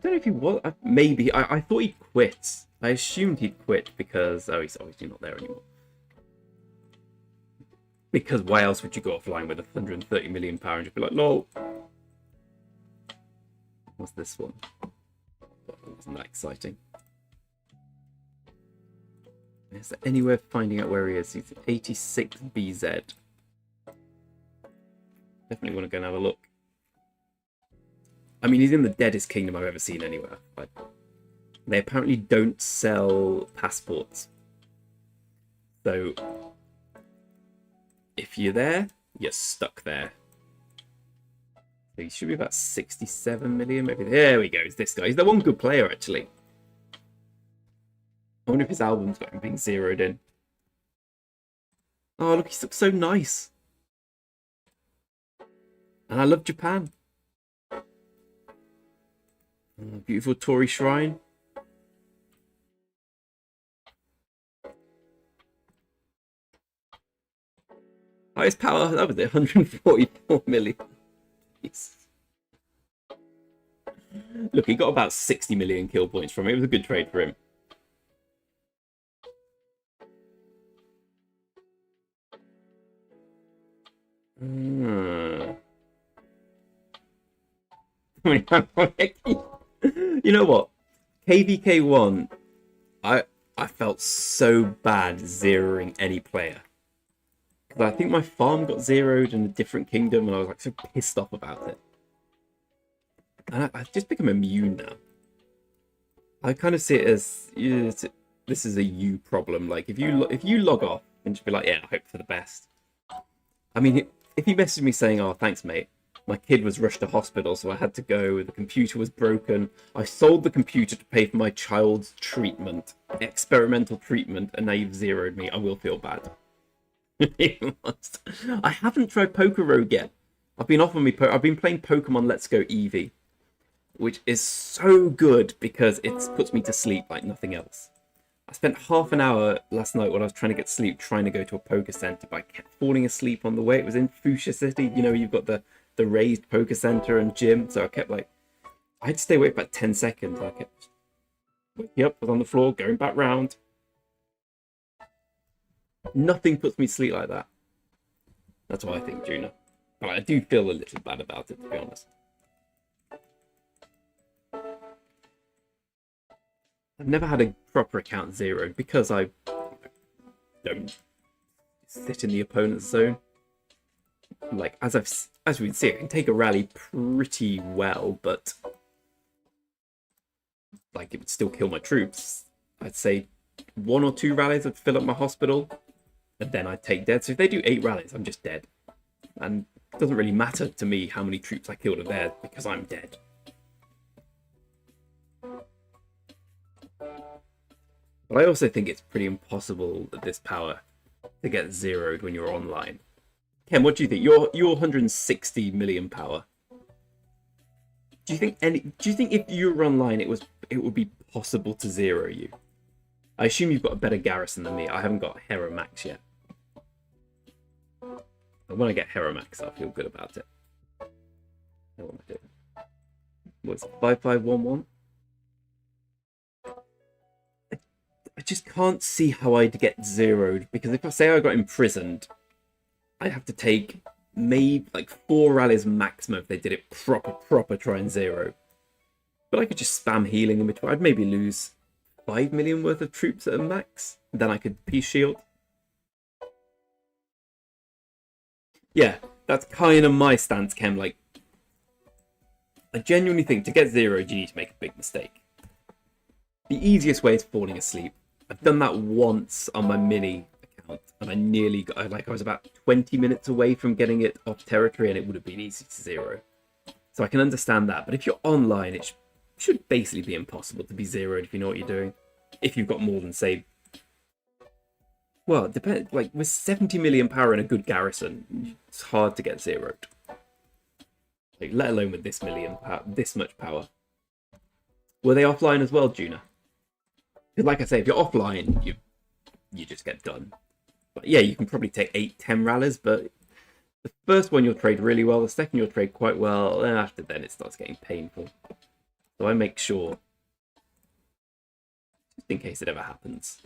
don't know if he was. Maybe. I thought he'd quit. I assumed he'd quit because... Oh, he's obviously not there anymore. Because why else would you go offline with 130 million power and just be like, lol. What's this one? That wasn't that exciting. Is there anywhere finding out where he is? He's 86 BZ. Definitely want to go and have a look. I mean, he's in the deadest kingdom I've ever seen anywhere. But they apparently don't sell passports. So, if you're there, you're stuck there. So he should be about 67 million, maybe. There we go, it's this guy. He's the one good player, actually. I wonder if his album's got him being zeroed in. Oh, look, he looks so nice. And I love Japan. Oh, beautiful Torii shrine. Highest power, that was it, 144 million. Look, he got about 60 million kill points from it. It was a good trade for him. You know what? KVK1, I felt so bad zeroing any player. Because I think my farm got zeroed in a different kingdom and I was like so pissed off about it. And I've just become immune now. I kind of see it as, this is a you problem. Like, if you log off and just be like, yeah, I hope for the best. I mean, if he messaged me saying, "Oh, thanks, mate. My kid was rushed to hospital, so I had to go. The computer was broken. I sold the computer to pay for my child's treatment, experimental treatment, and now you've zeroed me. I will feel bad." I haven't tried Poker Rogue yet. I've been I've been playing Pokemon Let's Go Eevee, which is so good because it puts me to sleep like nothing else. I spent half an hour last night when I was trying to get sleep, trying to go to a poker center, but I kept falling asleep on the way. It was in Fuchsia City. You know, you've got the raised poker center and gym, so I kept like, I had to stay awake for about 10 seconds. I kept waking up, was on the floor, going back round. Nothing puts me to sleep like that. That's what I think, Juna. But I do feel a little bad about it, to be honest. I've never had a proper account zeroed because I don't sit in the opponent's zone. Like, as we can see, I can take a rally pretty well, but like it would still kill my troops. I'd say 1 or 2 rallies would fill up my hospital, and then I'd take dead. So if they do 8 rallies, I'm just dead. And it doesn't really matter to me how many troops I killed are there because I'm dead. But I also think it's pretty impossible at this power to get zeroed when you're online. Ken, what do you think? You're 160 million power. Do you think if you were online it would be possible to zero you? I assume you've got a better garrison than me. I haven't got Hero Max yet. But when I get Hero Max, I'll feel good about it. What am I doing? What's it? 5511? I just can't see how I'd get zeroed, because if I say I got imprisoned, I'd have to take maybe like 4 rallies maximum if they did it proper try and zero. But I could just spam healing in between. I'd maybe lose 5 million worth of troops at a max. Then I could peace shield. Yeah, that's kind of my stance, Kem. Like, I genuinely think to get zeroed, you need to make a big mistake. The easiest way is falling asleep. I've done that once on my mini account, and I nearly got, I was about 20 minutes away from getting it off territory, and it would have been easy to zero. So I can understand that. But if you're online, it should basically be impossible to be zeroed if you know what you're doing. If you've got more than, say... Well, it depends. Like, with 70 million power and a good garrison, it's hard to get zeroed. Like, let alone with this much power. Were they offline as well, Juna? Because like I say, if you're offline, you just get done. But yeah, you can probably take 8-10 rallies, but the first one you'll trade really well, the second you'll trade quite well, and after then it starts getting painful. So I make sure, just in case it ever happens.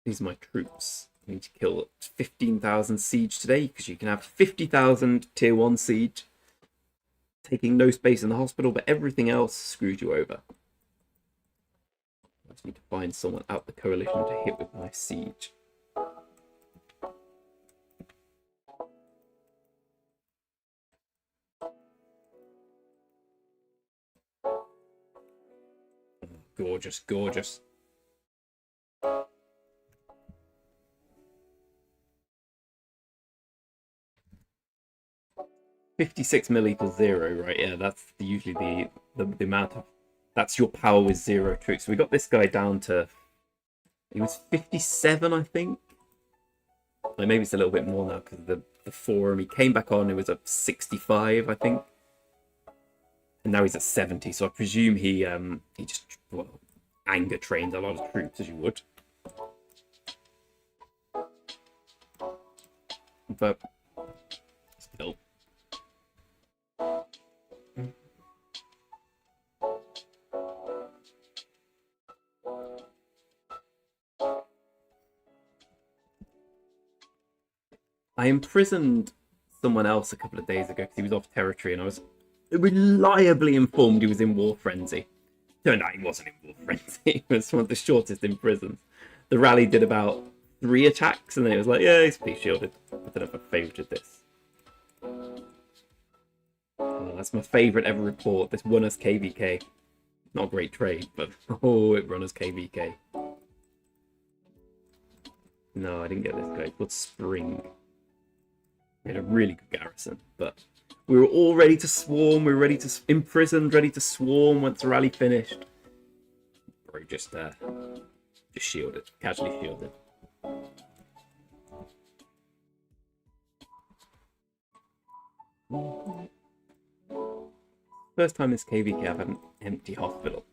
These are my troops. I need to kill 15,000 siege today, because you can have 50,000 tier 1 siege, taking no space in the hospital, but everything else screws you over. I just need to find someone out the coalition to hit with my siege. Gorgeous, gorgeous. $56 million equals 0, right? Yeah, that's usually the amount of... That's your power with 0 troops. So we got this guy down to... He was 57, I think. Like, maybe it's a little bit more now because of the forum. He came back on, it was at 65, I think. And now he's at 70, so I presume he just, well, anger trained a lot of troops, as you would. But still. I imprisoned someone else a couple of days ago because he was off territory, and I was reliably informed he was in war frenzy. Turned out he wasn't in war frenzy. He was one of the shortest in prisons. The rally did about 3 attacks, and then it was like, yeah, he's peace shielded. I don't know if I favoured this. Oh, that's my favourite ever report. This won us KVK. Not a great trade, but oh, it won us KVK. No, I didn't get this guy. It's called Spring. We had a really good garrison, but we were all ready to swarm. We were ready to imprisoned, ready to swarm once the rally finished. Bro, just shielded, casually shielded. First time this KVK I've had an empty hospital.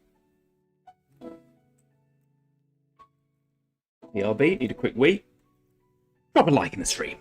BRB, need a quick wee. Drop a like in the stream.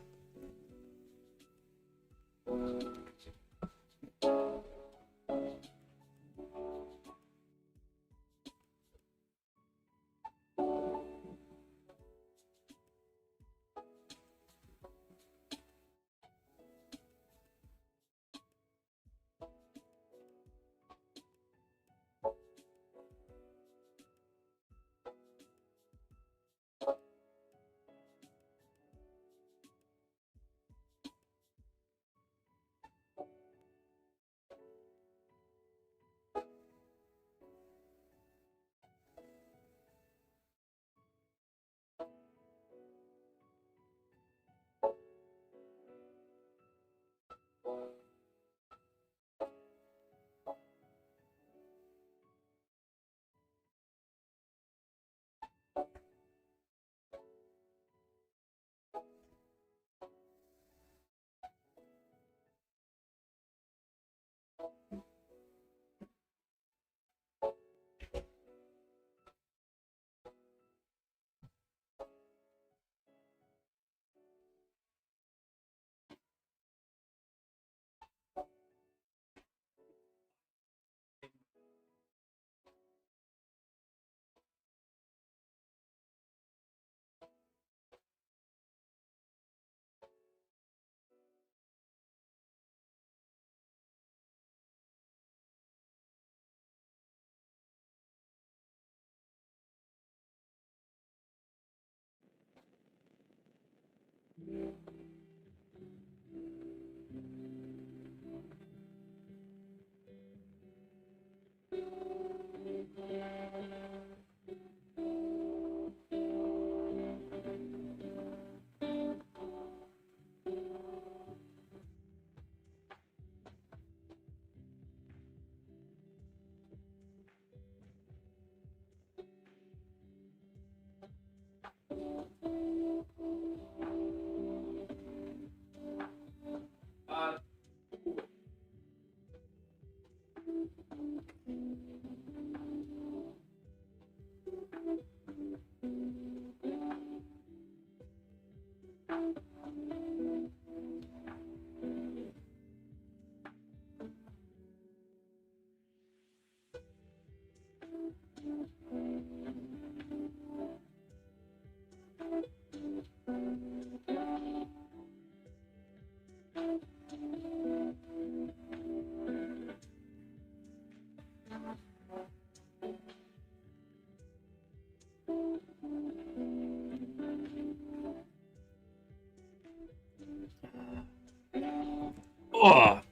Oh,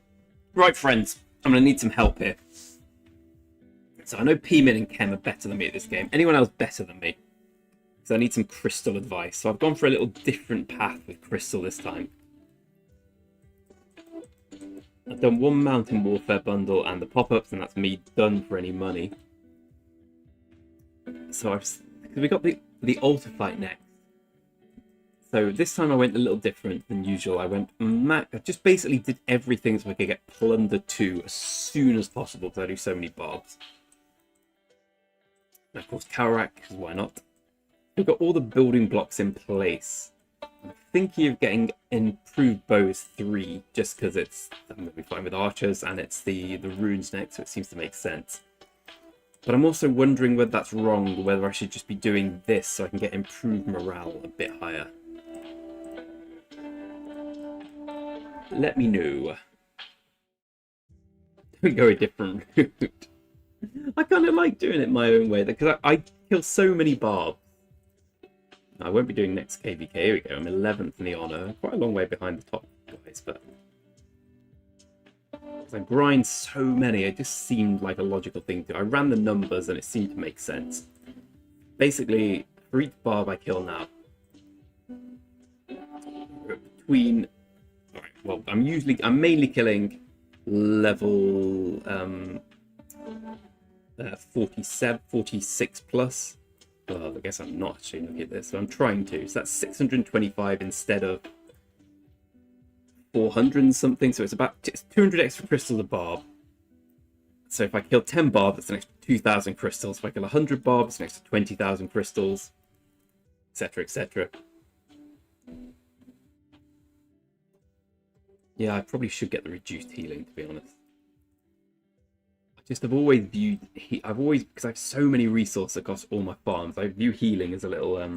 right, friends. I'm going to need some help here. So I know P-Min and Kem are better than me at this game. Anyone else better than me? So I need some Crystal advice. So I've gone for a little different path with Crystal this time. I've done one Mountain Warfare bundle and the pop-ups, and that's me done for any money. So because we got the altar fight next. So this time I went a little different than usual. I just basically did everything so I could get Plunder 2 as soon as possible because I do so many barbs. And of course Karak, because why not? We've got all the building blocks in place. I'm thinking of getting improved bows 3 just because I'm going to be fine with archers and it's the runes next, so it seems to make sense. But I'm also wondering whether that's wrong, whether I should just be doing this so I can get improved morale a bit higher. Let me know. Don't go a different route. I kind of like doing it my own way because I kill so many barbs. I won't be doing next KVK. Here we go. I'm 11th in the honor. Quite a long way behind the top guys, but I grind so many, it just seemed like a logical thing to do. I ran the numbers and it seemed to make sense. Basically, for each barb I kill now, between... Alright, well, I'm mainly killing level 46 plus. Well, I guess I'm not actually looking at this, so I'm trying to. So that's 625 instead of 400 and something. So it's 200 extra crystals a barb. So if I kill 10 barb, that's an extra 2,000 crystals. If I kill 100 barb, it's an extra 20,000 crystals, etc., etc. Yeah, I probably should get the reduced healing, to be honest. I've always viewed, because I have so many resources across all my farms, I view healing as a little, I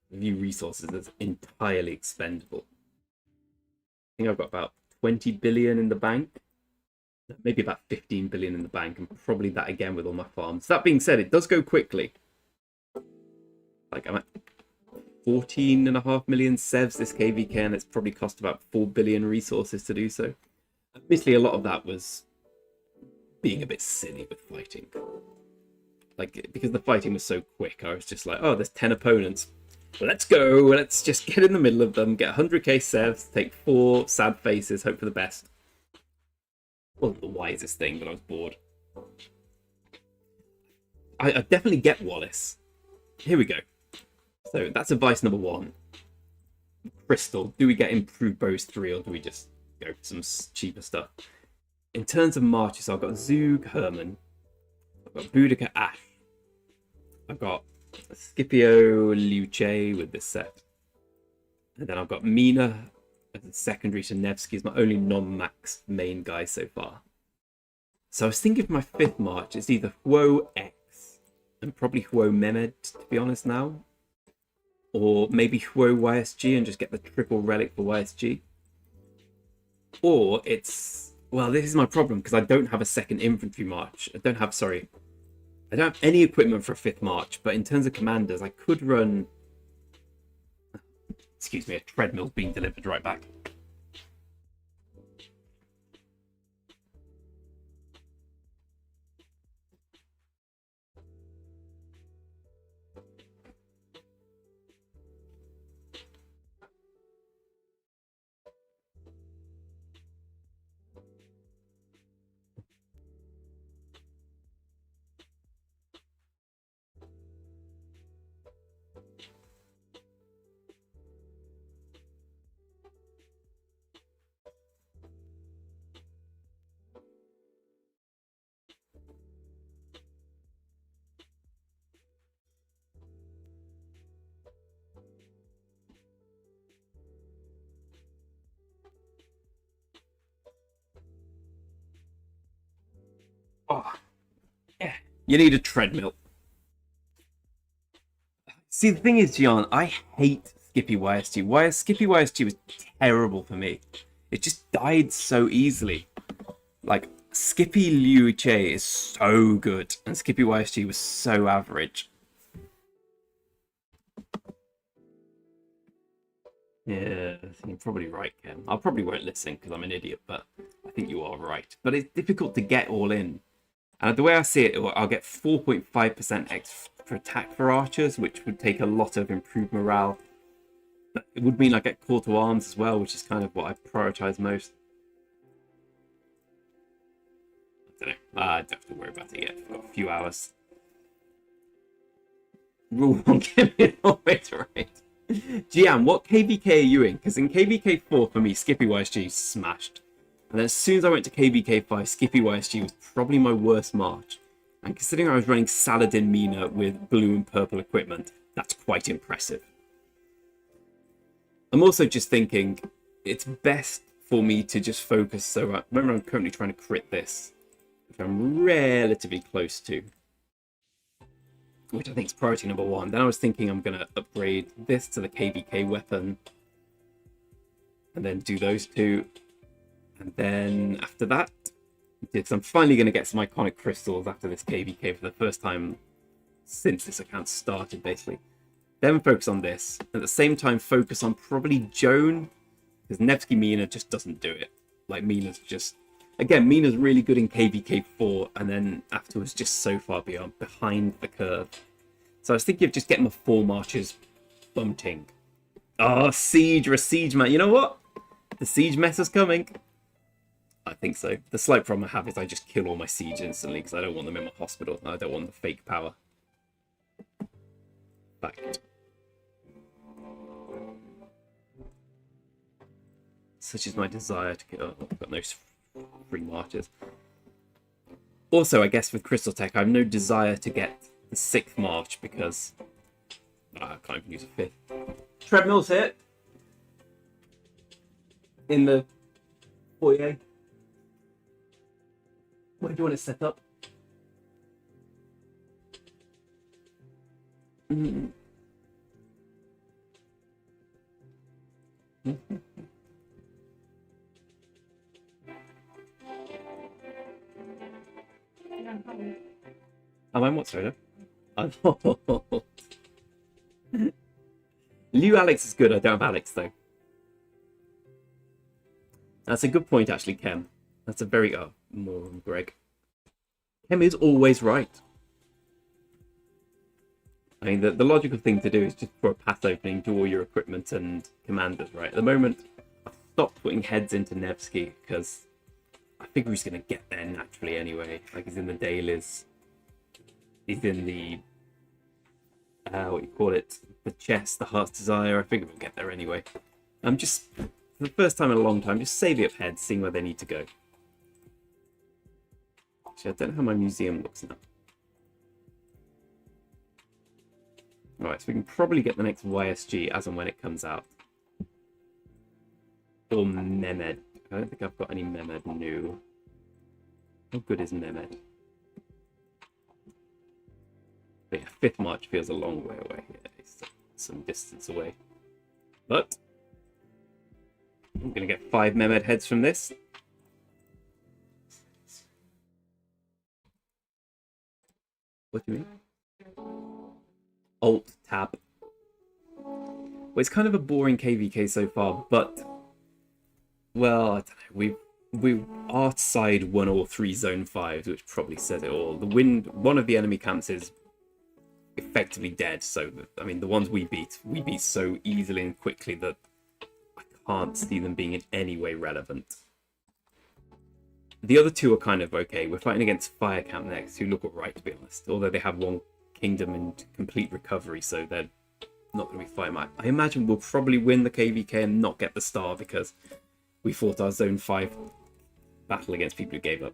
view resources as entirely expendable. I think I've got about 20 billion in the bank, maybe about 15 billion in the bank, and probably that again with all my farms. That being said, it does go quickly. Like, I'm at 14.5 million sevs this KVK, and it's probably cost about 4 billion resources to do so. Admittedly, a lot of that was being a bit silly with fighting. Like, because the fighting was so quick, I was just like, oh, there's 10 opponents. Let's go. Let's just get in the middle of them, get 100k sevs, take 4 sad faces, hope for the best. Wasn't the wisest thing, but I was bored. I definitely get Wallace. Here we go. So that's advice number 1. Crystal. Do we get improved bows 3, or do we just go for some cheaper stuff? In terms of marches, I've got Zug, Herman. I've got Boudica, Ash. I've got Scipio, Luce with this set. And then I've got Mina as a secondary to Nevsky as my only non-max main guy so far. So I was thinking for my 5th march, it's either Huo X and probably Huo Mehmed, to be honest now. Or maybe Huo YSG and just get the triple relic for YSG. Or it's, well, this is my problem because I don't have a 2nd infantry march. I don't have any equipment for a 5th march, but in terms of commanders, I could run... Excuse me, a treadmill's being delivered right back. Oh, yeah. You need a treadmill. See, the thing is, Gian, I hate Skippy YSG. Skippy YSG was terrible for me. It just died so easily. Like, Skippy Liu Che is so good, and Skippy YSG was so average. Yeah, you're probably right, Ken. I probably won't listen because I'm an idiot, but I think you are right. But it's difficult to get all in. And the way I see it, I'll get 4.5% extra attack for archers, which would take a lot of improved morale. But it would mean I get call to arms as well, which is kind of what I prioritize most. I don't know. I don't have to worry about it yet. I've got a few hours. Rule 1, give me an always right. Gian, what KVK are you in? Because in KVK 4, for me, Skippy YSG smashed. And then as soon as I went to KVK 5, Skippy YSG was probably my worst march. And considering I was running Saladin Mina with blue and purple equipment, that's quite impressive. I'm also just thinking it's best for me to just focus. So remember, I'm currently trying to crit this, which I'm relatively close to, which I think is priority number 1. Then I was thinking I'm going to upgrade this to the KVK weapon and then do those 2. And then after that, because I'm finally going to get some iconic crystals after this KVK for the first time since this account started, basically. Then focus on this. At the same time, focus on probably Joan, because Nevsky Mina just doesn't do it. Like, Mina's just... Again, Mina's really good in KVK 4, and then afterwards just so far behind the curve. So I was thinking of just getting my 4 marches bunting. Oh, siege, or a siege man. You know what? The siege mess is coming. I think so. The slight problem I have is I just kill all my siege instantly because I don't want them in my hospital. I don't want the fake power. Fact. Such is my desire to kill. Oh, I've got no free marches. Also, I guess with Crystal Tech, I have no desire to get the 6th march because I can't even use a 5th. Treadmill's here. In the foyer. Where do you want it set up? Mm. Am I what, soda? Liu Alex is good. I don't have Alex though. That's a good point, actually, Kem. That's a very more than Greg. Kem is always right. I mean, the logical thing to do is just for a path opening to all your equipment and commanders, right? At the moment, I've stopped putting heads into Nevsky because I think we're just going to get there naturally anyway. Like, he's in the dailies. He's in the, what do you call it? The chest, the heart's desire. I think we'll get there anyway. I'm just, for the first time in a long time, just saving up heads, seeing where they need to go. Actually, I don't know how my museum looks now. Right, so we can probably get the next YSG as and when it comes out. Or Mehmed. I don't think I've got any Mehmed new. How good is Mehmed? But yeah, 5th March feels a long way away. Yeah, it's some distance away. But I'm going to get 5 Mehmed heads from this. What do you mean? Alt tab. Well, it's kind of a boring KVK so far, but well, I don't know. We our side won all 3 zone 5s, which probably says it all. One of the enemy camps is effectively dead. So I mean, the ones we beat so easily and quickly that I can't see them being in any way relevant. The other 2 are kind of okay. We're fighting against Fire Camp next, who look alright to be honest. Although they have 1 kingdom in complete recovery, so they're not going to be fighting much. I imagine we'll probably win the KVK and not get the star because we fought our zone 5 battle against people who gave up.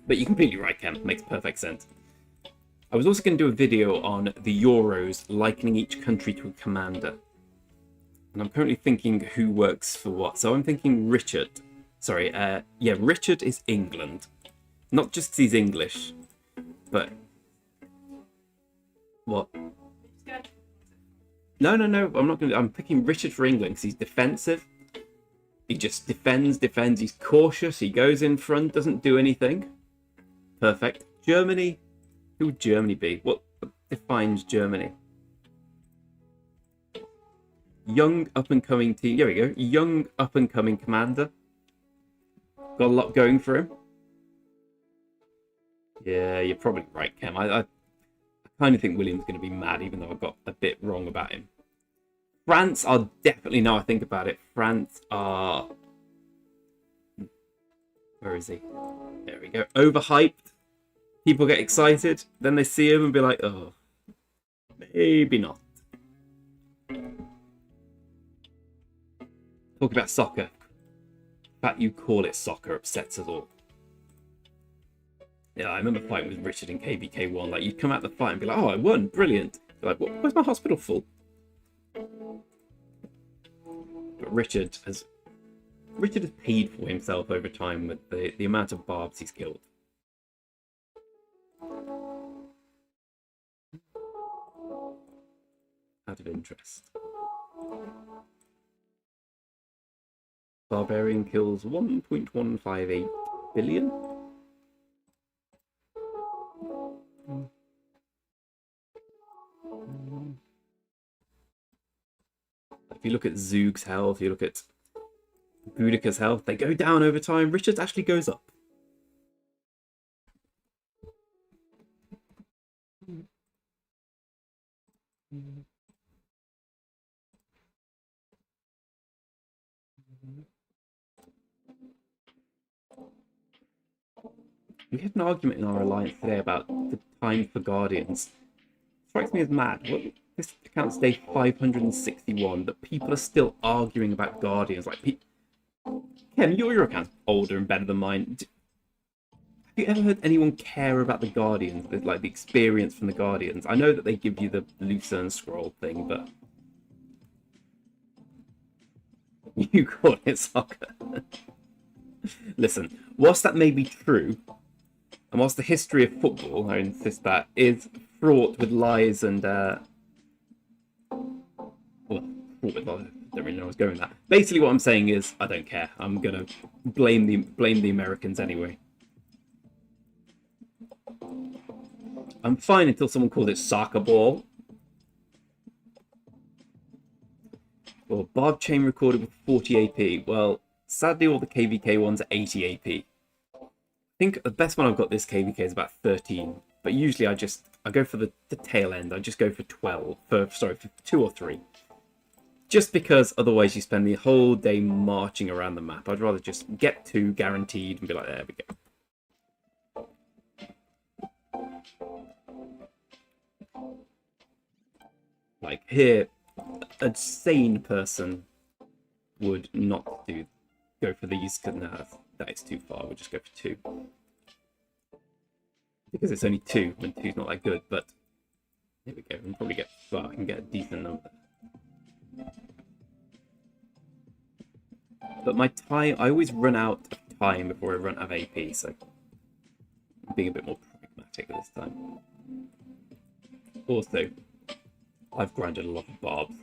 But you're completely right, Cam. Makes perfect sense. I was also going to do a video on the Euros likening each country to a commander. And I'm currently thinking who works for what. So I'm thinking Richard. Sorry, yeah, Richard is England. Not just 'cause he's English, but... What? No, I'm not going to... I'm picking Richard for England because he's defensive. He just defends. He's cautious. He goes in front, doesn't do anything. Perfect. Germany. Who would Germany be? What defines Germany? Young up-and-coming team. There we go. Young up-and-coming commander. Got a lot going for him. Yeah, you're probably right, Cam. I kind of think William's going to be mad, even though I got a bit wrong about him. France are definitely, now I think about it, France are... Where is he? There we go. Overhyped. People get excited. Then they see him and be like, oh, maybe not. Talk about soccer. The fact you call it soccer upsets us all. Yeah, I remember fighting with Richard in KBK1. Like, you'd come out the fight and be like, oh, I won. Brilliant. You're like, where's my hospital full? But Richard has paid for himself over time with the amount of barbs he's killed. Out of interest. Barbarian kills 1.158 billion. If you look at Zug's health, you look at Boudica's health, they go down over time. Richard's actually goes up. We had an argument in our alliance today about the time for Guardians. It strikes me as mad. What, this account's day 561, that people are still arguing about Guardians. Like, Ken, your account's older and better than mine. Have you ever heard anyone care about the Guardians, like the experience from the Guardians? I know that they give you the Lucerne scroll thing, but you call it soccer. Listen, whilst that may be true, and whilst the history of football, I insist that, is fraught with lies and fraught with lies. I don't really know where I was going with that. Basically, what I'm saying is, I don't care. I'm gonna blame the Americans anyway. I'm fine until someone calls it soccer ball. Well, Barb chain recorded with 40 AP. Well, sadly, all the KVK ones are 80 AP. I think the best one I've got this KVK is about 13. But usually I go for the tail end. I just go for 12. For 2 or 3. Just because otherwise you spend the whole day marching around the map. I'd rather just get 2 guaranteed and be like, there we go. Like here, a sane person would not go for these, because no, that is too far. We'll just go for 2. Because it's only 2, and 2's not that good, but here we go. We can probably get, well, I can get a decent number. But my time, I always run out of time before I run out of AP, so I'm being a bit more pragmatic this time. Also, I've grinded a lot of barbs.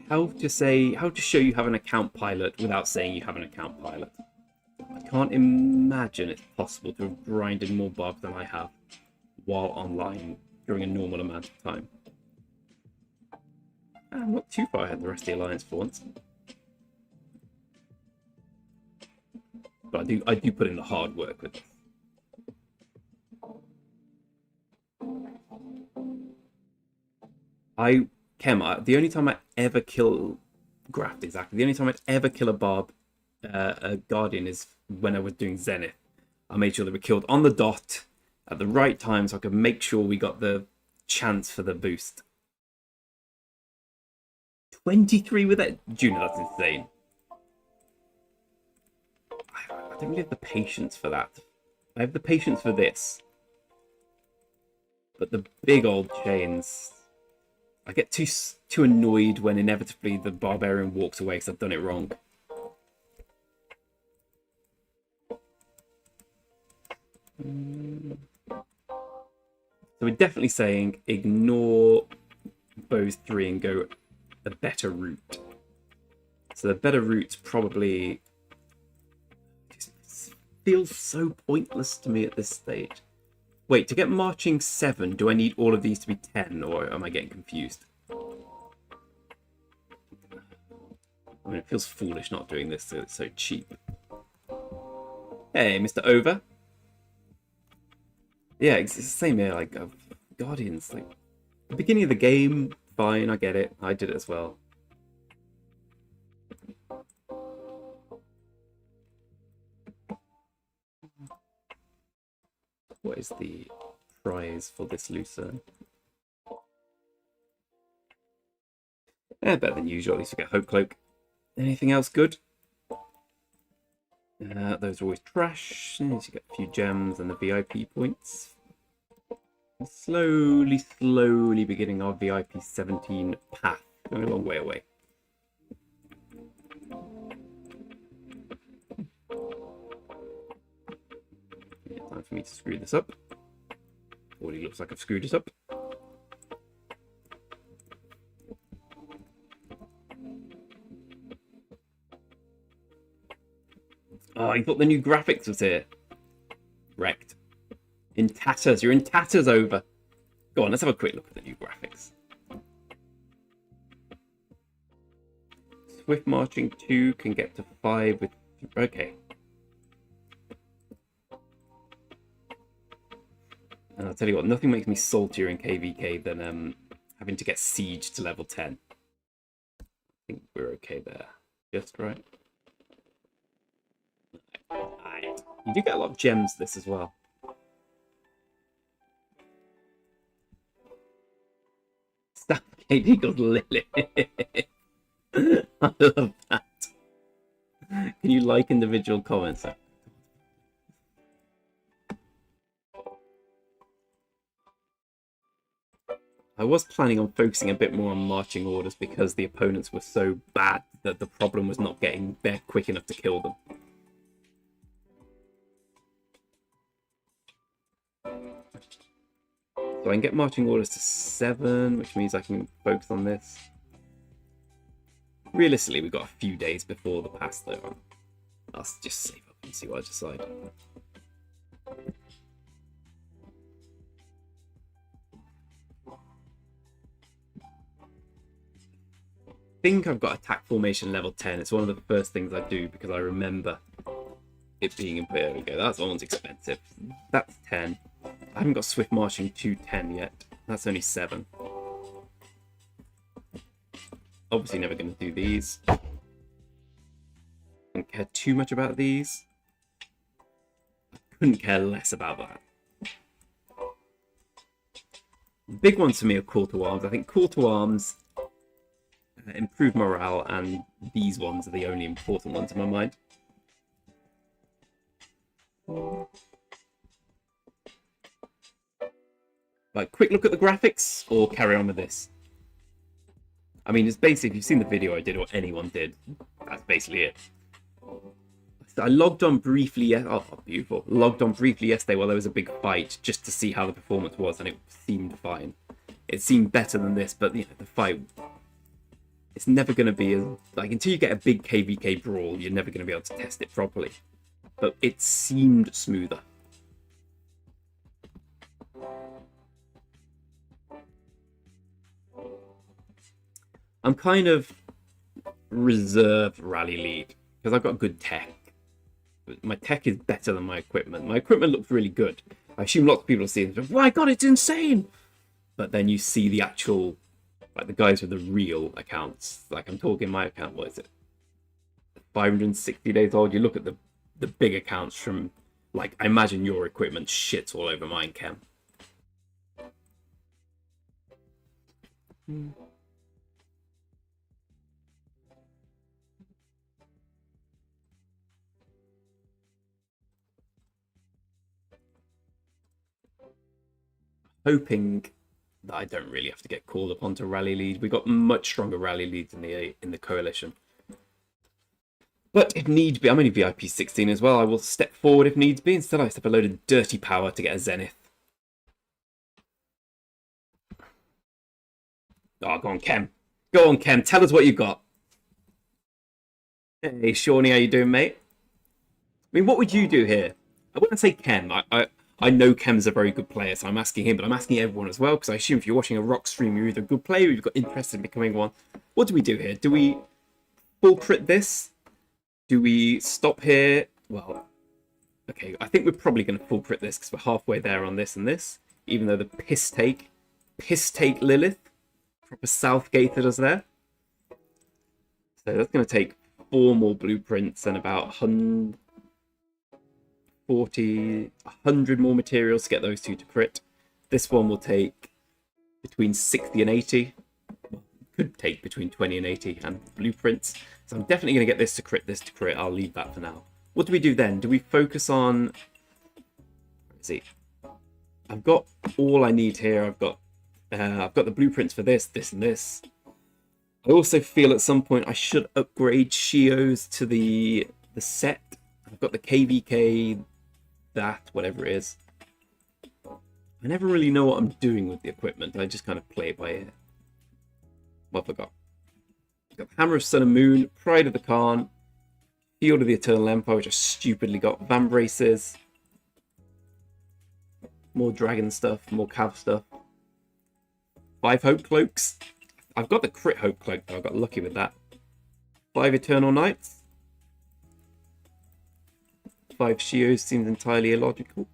How to show you have an account pilot without saying you have an account pilot. I can't imagine it's possible to have grinded more barbs than I have while online during a normal amount of time. I'm not too far ahead of the rest of the alliance for once. But I do put in the hard work with this. The only time I ever kill Graft, exactly. The only time I'd ever kill a Guardian is when I was doing Zenith. I made sure they were killed on the dot at the right time so I could make sure we got the chance for the boost. 23 with that? Junior, that's insane. I don't really have the patience for that. I have the patience for this. But the big old chains... I get too annoyed when inevitably the barbarian walks away because I've done it wrong. So we're definitely saying ignore those 3 and go a better route. So the better route's probably... It feels so pointless to me at this stage. Wait, to get marching 7, do I need all of these to be 10, or am I getting confused? I mean, it feels foolish not doing this, so it's so cheap. Hey, Mr. Over. Yeah, it's the same here, like, Guardians, like, the beginning of the game, fine, I get it. I did it as well. What is the prize for this Lucerne? Better than usual. At least we get Hope Cloak. Anything else good? Those are always trash. You get a few gems and the VIP points. Slowly beginning our VIP 17 path. Going a long way away. Time for me to screw this up. Already looks like I've screwed it up. Oh, I thought the new graphics was here. Wrecked. In tatters. You're in tatters, Over. Go on, let's have a quick look at the new graphics. Swift Marching 2 can get to 5 with... Okay. And I'll tell you what, nothing makes me saltier in KVK than having to get Siege to level 10. I think we're okay there. Just right. You do get a lot of gems this as well. Stop Kate Eagles Lily. I love that. Can you like individual comments? I was planning on focusing a bit more on marching orders because the opponents were so bad that the problem was not getting there quick enough to kill them. So I can get marching orders to 7, which means I can focus on this. Realistically, we've got a few days before the pass, though. I'll just save up and see what I decide. I think I've got attack formation level 10. It's one of the first things I do because I remember it being in. There we go. That one's expensive. That's 10. I haven't got swift marching to 10 yet. That's only 7. Obviously never going to do these. Don't care too much about these. I couldn't care less about that. The big ones for me are call to arms. I think call to arms improve morale, and these ones are the only important ones in my mind. Like, quick look at the graphics, or carry on with this? I mean, it's basically, if you've seen the video I did, or anyone did, that's basically it. I logged on briefly, oh, beautiful. Logged on briefly yesterday while there was a big fight, just to see how the performance was, and it seemed fine. It seemed better than this, but, you know, the fight, it's never going to be as, like, until you get a big KVK brawl, you're never going to be able to test it properly. But it seemed smoother. I'm kind of reserved rally lead because I've got good tech. My tech is better than my equipment. My equipment looks really good. I assume lots of people are seeing it. My God, it's insane! But then you see the actual, like the guys with the real accounts. Like I'm talking my account, what is it? 560 days old. You look at the big accounts from, like, I imagine your equipment shits all over mine, Kem. Hoping that I don't really have to get called upon to rally lead. We've got much stronger rally leads in the coalition. But if need be, I'm only VIP 16 as well. I will step forward if needs be. Instead, I step a load of dirty power to get a zenith. Oh, go on, Kem. Go on, Kem. Tell us what you got. Hey, Shawnee, how you doing, mate? I mean, what would you do here? I wouldn't say Kem. I know Kem's a very good player, so I'm asking him, but I'm asking everyone as well, because I assume if you're watching a rock stream, you're either a good player or you've got interest in becoming one. What do we do here? Do we full crit this? Do we stop here? Well, okay, I think we're probably going to full crit this, because we're halfway there on this and this, even though the piss take Lilith, proper Southgated us there. So that's going to take 4 more blueprints and about 100 more materials to get those 2 to crit. This one will take between 60 and 80. Could take between 20 and 80 and blueprints. So I'm definitely going to get this to crit, I'll leave that for now. What do we do then? Do we focus on... Let's see. I've got all I need here. I've got the blueprints for this, and this. I also feel at some point I should upgrade Shios to the set. I've got the KVK, that, whatever it is. I never really know what I'm doing with the equipment. I just kind of play it by ear. What have I got? I've got Hammer of Sun and Moon, Pride of the Khan, Field of the Eternal Empire, which I stupidly got, Van Braces, more dragon stuff, more cav stuff, 5 Hope Cloaks. I've got the crit Hope Cloak though, I got lucky with that. 5 Eternal Knights. 5 Shios seems entirely illogical.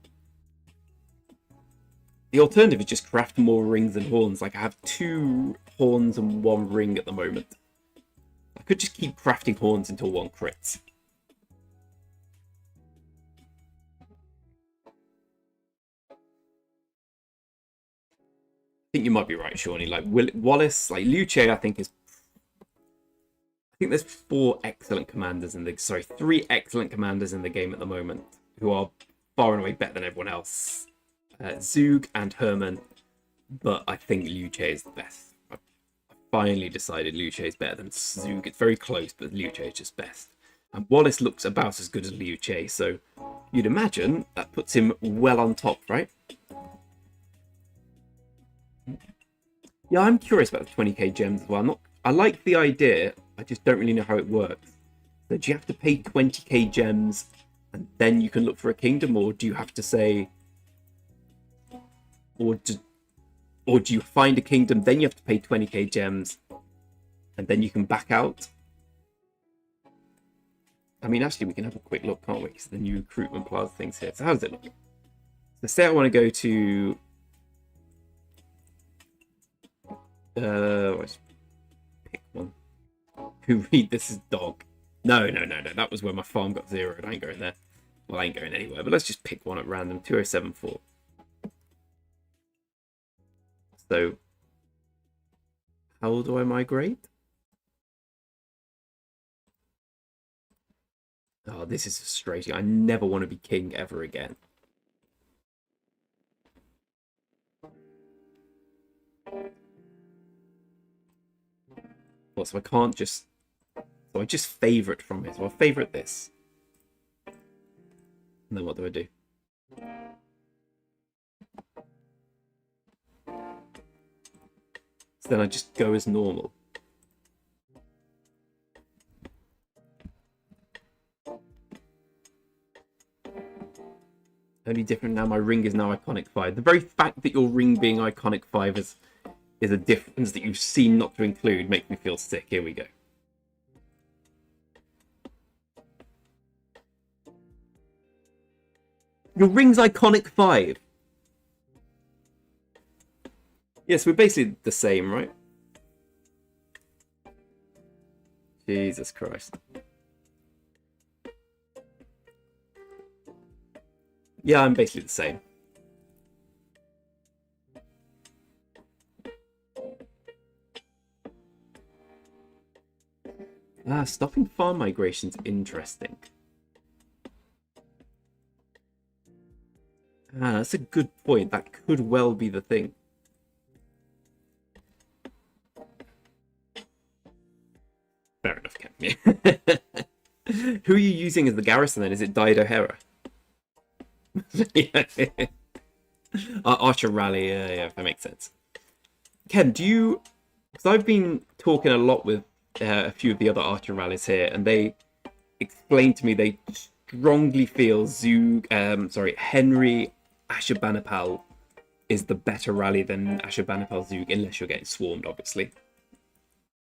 The alternative is just craft more rings and horns. Like I have 2 horns and 1 ring at the moment. I could just keep crafting horns until 1 crits. think you might be right, Shawnee. Like Wallace, like Luce, I think there's three excellent commanders in the game at the moment who are far and away better than everyone else. Zug and Herman, but I think Luce is the best. I finally decided Luce is better than Zug. It's very close, but Luce is just best. And Wallace looks about as good as Luce, so you'd imagine that puts him well on top, right? Yeah, I'm curious about the 20k gems as well. I like the idea, I just don't really know how it works. So do you have to pay 20k gems and then you can look for a kingdom, or do you have to say, or do you find a kingdom, then you have to pay 20k gems and then you can back out? I mean, actually, we can have a quick look, can't we? Because the new recruitment plaza thing's here. So how does it look? So say I want to go to... let's pick one. Who read this is dog. No. That was where my farm got zeroed. I ain't going there. Well, I ain't going anywhere. But let's just pick one at random. 2074. So, how do I migrate? Oh, this is frustrating. I never want to be king ever again. Well, so I can't just... So I just favourite from here. So I'll favourite this. And then what do I do? So then I just go as normal. Only different now, my ring is now iconic 5. The very fact that your ring being iconic 5 is a difference that you've seen not to include makes me feel sick. Here we go. Your ring's iconic 5. Yes, we're basically the same, right? Jesus Christ. Yeah, I'm basically the same. Stopping farm migration's interesting. That's a good point. That could well be the thing. Fair enough, Ken. Yeah. Who are you using as the garrison then? Is it Dido Hera? Yeah. Archer Rally, yeah, that makes sense. Ken, do you... Because I've been talking a lot with a few of the other Archer Rallies here, and they explained to me they strongly feel Henry Ashurbanipal is the better rally than Ashurbanipal Zug, unless you're getting swarmed, obviously. In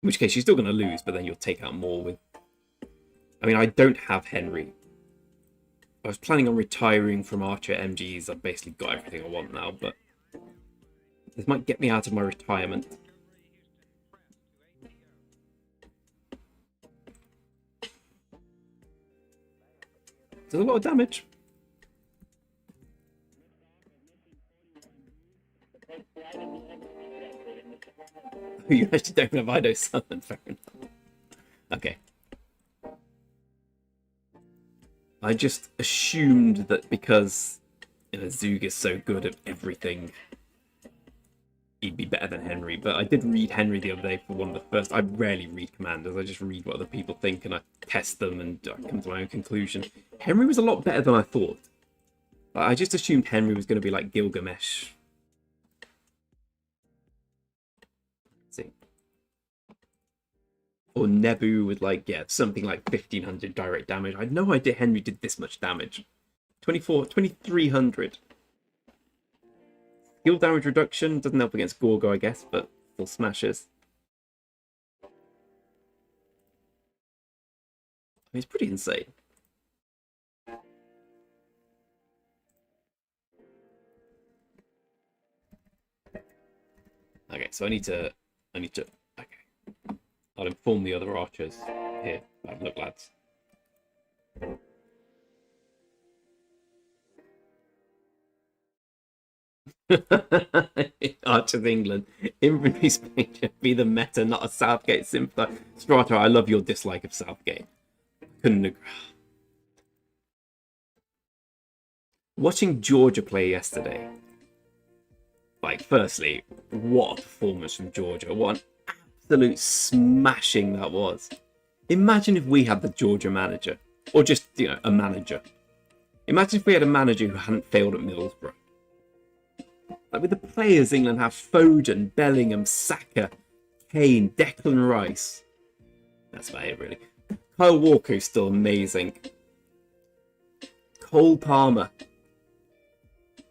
which case, you're still going to lose, but then you'll take out more with... I mean, I don't have Henry. I was planning on retiring from Archer MGs. I've basically got everything I want now, but this might get me out of my retirement. There's a lot of damage. You actually don't have Ido summon, fair enough. Okay. I just assumed that because Zug is so good at everything, he'd be better than Henry. But I did read Henry the other day for one of the first... I rarely read commanders. I just read what other people think and I test them and I come to my own conclusion. Henry was a lot better than I thought. I just assumed Henry was going to be like Gilgamesh. Let's see. Or Nebu with like, yeah, something like 1500 direct damage. I had no idea Henry did this much damage. 2300. Skill damage reduction doesn't help against Gorgo, I guess, but still smashes. I mean, it's pretty insane. Okay, so I need to, okay. I'll inform the other archers here. Look, lads. Archers England. Infantry Spain should be the meta, not a Southgate sympathizer. Strata, I love your dislike of Southgate. Couldn't agree. Watching Georgia play yesterday. Like, firstly, what a performance from Georgia. What an absolute smashing that was. Imagine if we had the Georgia manager. Or just, a manager. Imagine if we had a manager who hadn't failed at Middlesbrough. Like, with the players England have, Foden, Bellingham, Saka, Kane, Declan Rice. That's about it, really. Kyle Walker is still amazing. Cole Palmer.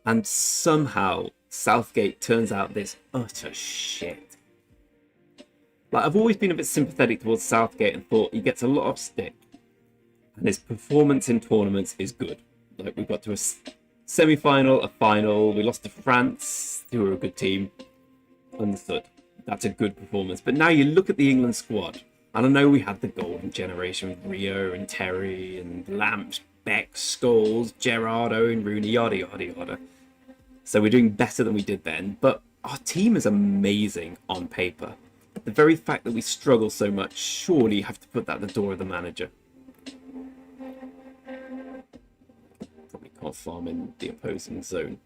And somehow Southgate turns out this utter shit. Like, I've always been a bit sympathetic towards Southgate and thought he gets a lot of stick. And his performance in tournaments is good. Like, we got to a semi-final, a final. We lost to France, who were a good team. Understood. That's a good performance. But now you look at the England squad. And I know we had the golden generation with Rio and Terry and Lamps, Beck, Scholes, Gerrard, Owen, Rooney, yada, yada, yada. So we're doing better than we did then. But our team is amazing on paper. The very fact that we struggle so much, surely you have to put that at the door of the manager. Probably can't farm in the opposing zone.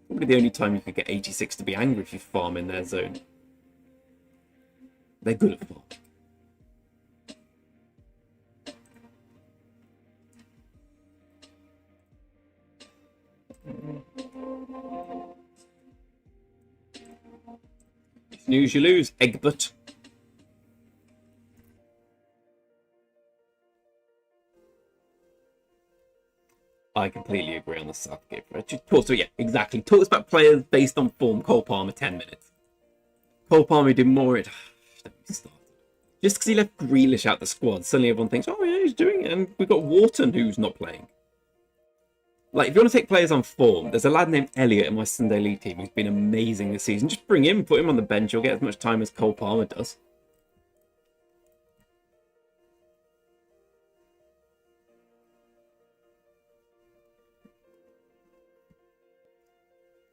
Probably the only time you could get 86 to be angry if you farm in their zone. They're good at farm. Snooze, you lose, Egbert. I completely agree on the Southgate. So yeah, exactly. Talk us about players based on form. Cole Palmer, 10 minutes. Cole Palmer did more. Just because he left Grealish out the squad, suddenly everyone thinks, oh yeah, he's doing it. And we've got Wharton who's not playing. Like, if you want to take players on form, there's a lad named Elliot in my Sunday League team who's been amazing this season. Just bring him, put him on the bench. He'll get as much time as Cole Palmer does.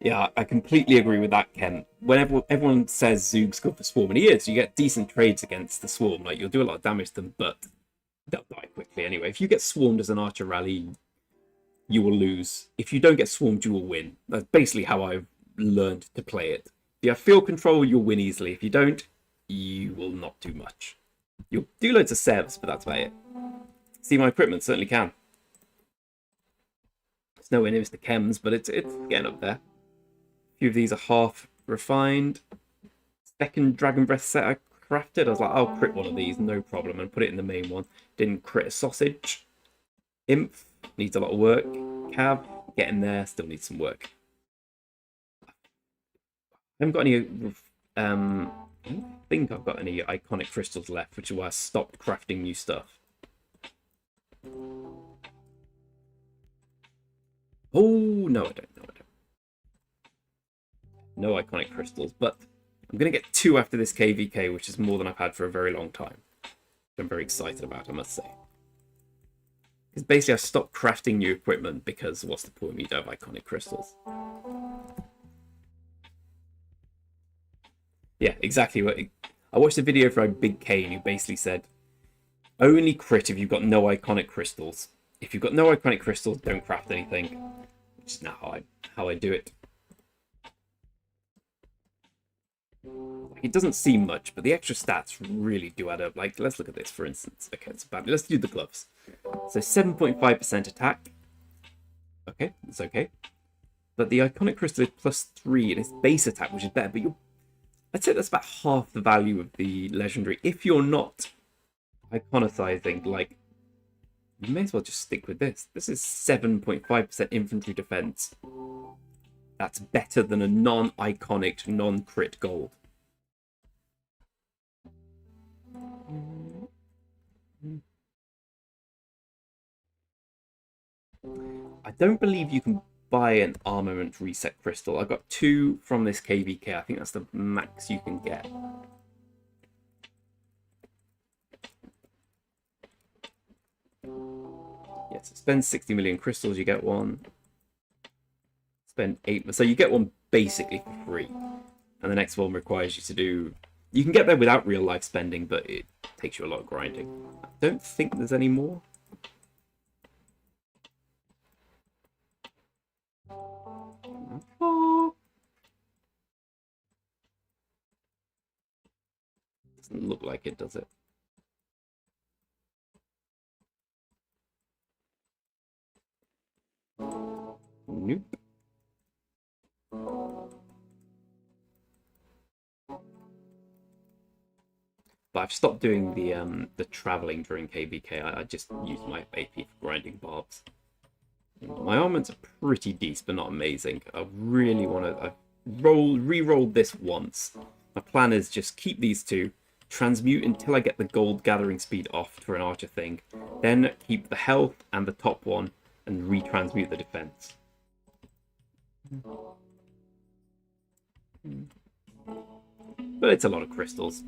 Yeah, I completely agree with that, Ken. Whenever everyone says Zug's good for Swarm, and he is, you get decent trades against the Swarm. Like, you'll do a lot of damage to them, but they'll die quickly anyway. If you get swarmed as an Archer Rally, you will lose. If you don't get swarmed, you will win. That's basically how I've learned to play it. If you have field control, you'll win easily. If you don't, you will not do much. You'll do loads of sevs, but that's about it. See, my equipment certainly can. It's nowhere near Mr. Chem's, but it's getting up there. A few of these are half refined. Second Dragon Breath set I crafted. I was like, I'll crit one of these, no problem, and put it in the main one. Didn't crit a sausage. Imp needs a lot of work. Cab, getting there, still needs some work. I haven't got any. I don't think I've got any iconic crystals left, which is why I stopped crafting new stuff. Oh no, I don't. No iconic crystals, but I'm going to get 2 after this KVK, which is more than I've had for a very long time. I'm very excited about, I must say. Because basically I've stopped crafting new equipment because what's the point? You don't have iconic crystals. Yeah, exactly. I watched a video from Big Kane who basically said, only crit if you've got no iconic crystals. If you've got no iconic crystals, don't craft anything. Which is not how I do it. It doesn't seem much, but the extra stats really do add up. Like, let's look at this, for instance. Okay, it's bad. Let's do the gloves. So 7.5% attack. Okay, it's okay. But the iconic crystal is +3 in its base attack, which is better. But I'd say that's about half the value of the legendary. If you're not iconicizing, like, you may as well just stick with this. This is 7.5% infantry defense. That's better than a non-iconic, non-crit gold. I don't believe you can buy an armament reset crystal. I got 2 from this KVK. I think that's the max you can get. Yes, spend 60 million crystals, you get 1. spend 8. So you get one basically for free, and the next one requires you to do. You can get there without real life spending, but it takes you a lot of grinding. I don't think there's any more. Doesn't look like it, does it? Nope. But I've stopped doing the traveling during KVK. I just use my AP for grinding barbs. My armaments are pretty decent, but not amazing. I really want to. I've re-rolled this once. My plan is just keep these two, transmute until I get the gold gathering speed off for an archer thing, then keep the health and the top one, and retransmute the defense. But it's a lot of crystals.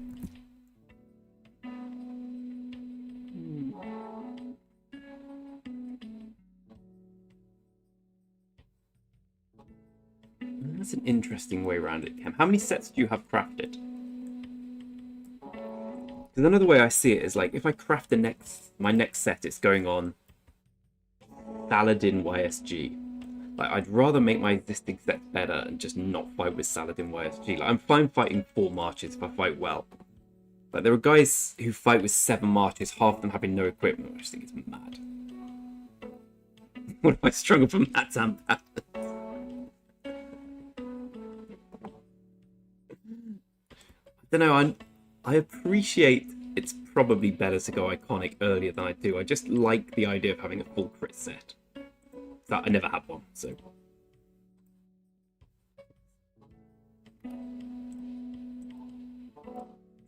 That's an interesting way around it, Kem. How many sets do you have crafted? Because another way I see it is like if I craft my next set, it's going on Saladin YSG. Like I'd rather make my existing sets better and just not fight with Saladin YSG. Like I'm fine fighting 4 marches if I fight well. Like there are guys who fight with 7 marches, half of them having no equipment. I just think it's mad. What do I struggle from that Sam? I don't know, I appreciate it's probably better to go iconic earlier than I do. I just like the idea of having a full crit set. That I never had one, so.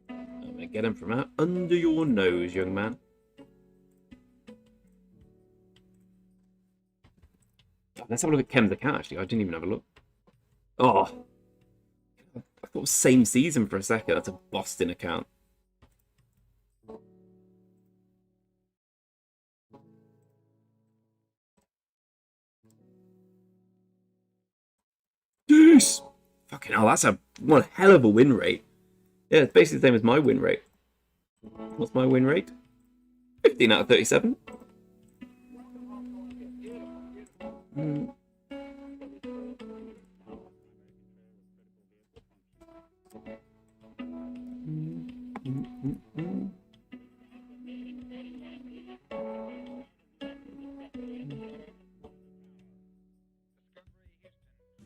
I'm gonna get him from out under your nose, young man. Let's have a look at Kem's account, actually. I didn't even have a look. Oh. I thought it was same season for a second. That's a Boston account. Deuce! Fucking hell, that's one hell of a win rate. Yeah, it's basically the same as my win rate. What's my win rate? 15 out of 37.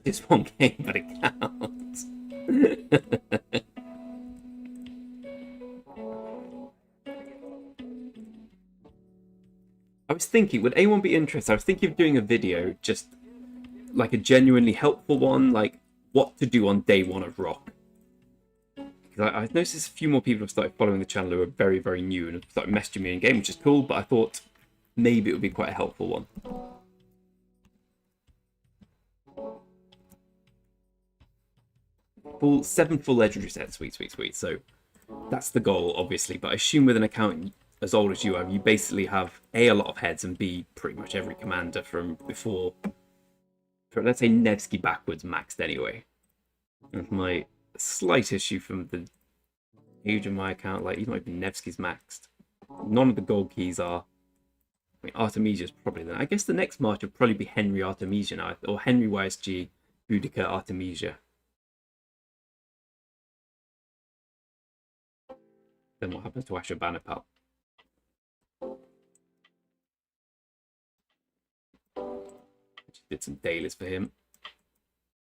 It's one game, but it counts. I was thinking, would anyone be interested? I was thinking of doing a video, just like a genuinely helpful one, like what to do on day 1 of Rock. Because I've noticed a few more people have started following the channel who are very, very new and have started messaging me in game, which is cool, but I thought maybe it would be quite a helpful one. Full 7 full legendary sets, sweet, sweet, sweet. So that's the goal, obviously. But I assume with an account as old as you are, you basically have A, a lot of heads, and B, pretty much every commander from before, let's say Nevsky backwards maxed anyway. And my slight issue from the age of my account, like even not even Nevsky's maxed. None of the gold keys are. I mean, Artemisia's probably then. I guess the next march would probably be Henry Artemisia now, or Henry YSG, Boudica Artemisia. Then what happens to Asher Bannerpal? Just did some dailies for him.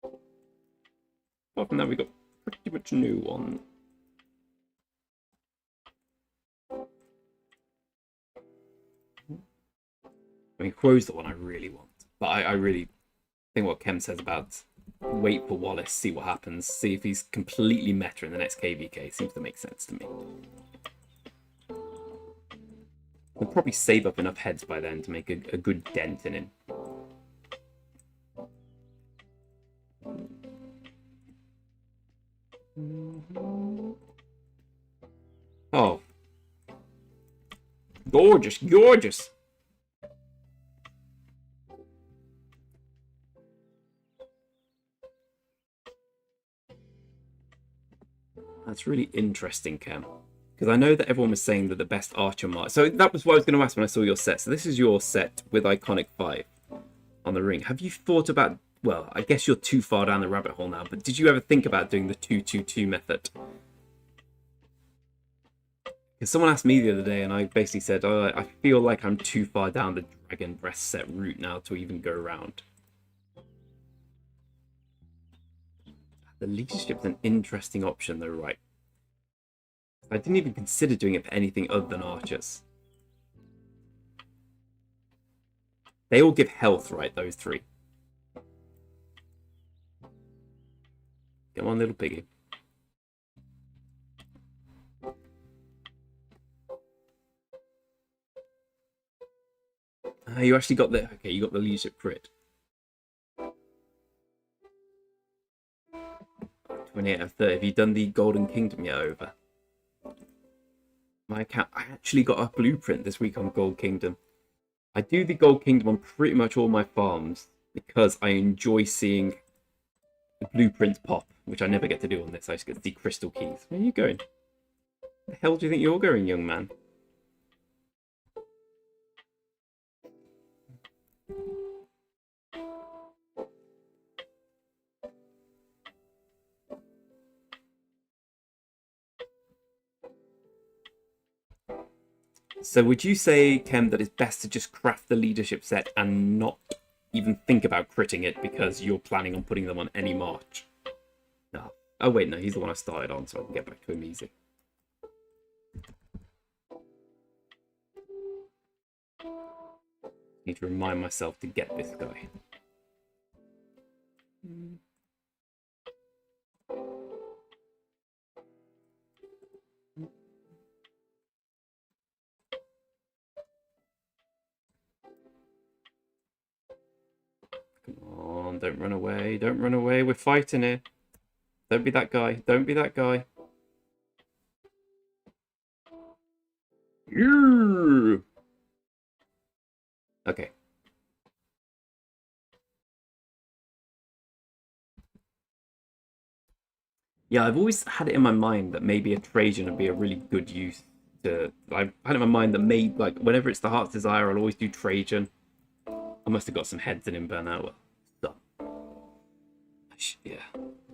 Apart from that, we got pretty much new one. I mean, Quo's the one I really want. But I really think what Kem says about wait for Wallace, see what happens, see if he's completely meta in the next KVK seems to make sense to me. We'll probably save up enough heads by then to make a good dent in him. Oh. Gorgeous, gorgeous. That's really interesting, Cam. Because I know that everyone was saying that the best archer mark. So that was what I was going to ask when I saw your set. So this is your set with Iconic 5 on the ring. Have you thought about... Well, I guess you're too far down the rabbit hole now, but did you ever think about doing the 2-2-2 method? Because someone asked me the other day, and I basically said, oh, I feel like I'm too far down the Dragon Breath set route now to even go around. The leadership's an interesting option, though, right? I didn't even consider doing it for anything other than archers. They all give health, right, those three? Come on, little piggy. You actually got the... Okay, you got the leadership crit. 28 out of 30. Have you done the Golden Kingdom yet over? My account... I actually got a blueprint this week on Gold Kingdom. I do the Gold Kingdom on pretty much all my farms because I enjoy seeing the blueprints pop, which I never get to do on this. I just get to see crystal keys. Where are you going? Where the hell do you think you're going, young man? So would you say, Kem, that it's best to just craft the leadership set and not even think about critting it because you're planning on putting them on any march? No. Oh, wait, no, he's the one I started on, so I can get back to him easy. Need to remind myself to get this guy. Come on, don't run away. Don't run away. We're fighting here. Don't be that guy. Don't be that guy. Okay. Yeah, I've always had it in my mind that maybe a Trajan would be a really good use to... I've had it in my mind that maybe, like, whenever it's the Heart's Desire, I'll always do Trajan. I must have got some heads in Burnout. So, yeah.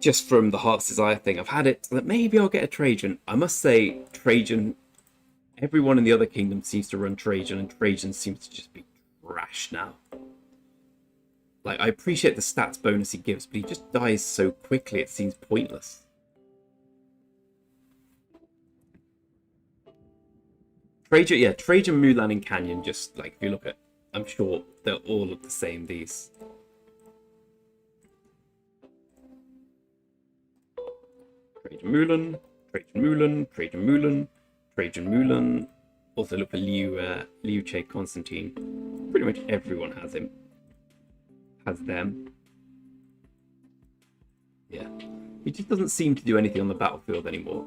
Just from the Heart's Desire thing, I've had it that maybe I'll get a Trajan. I must say, Trajan... Everyone in the other kingdom seems to run Trajan, and Trajan seems to just be trash now. Like, I appreciate the stats bonus he gives, but he just dies so quickly, it seems pointless. Trajan, yeah, Trajan, Mulan, and Canyon, just, like, if you look at... I'm sure they'll all look the same, these. Trajan, Mulan, Trajan, Mulan, Trajan, Mulan, Trajan, Mulan. Also look for Liu Che Constantine. Pretty much everyone has him. Has them. Yeah. He just doesn't seem to do anything on the battlefield anymore.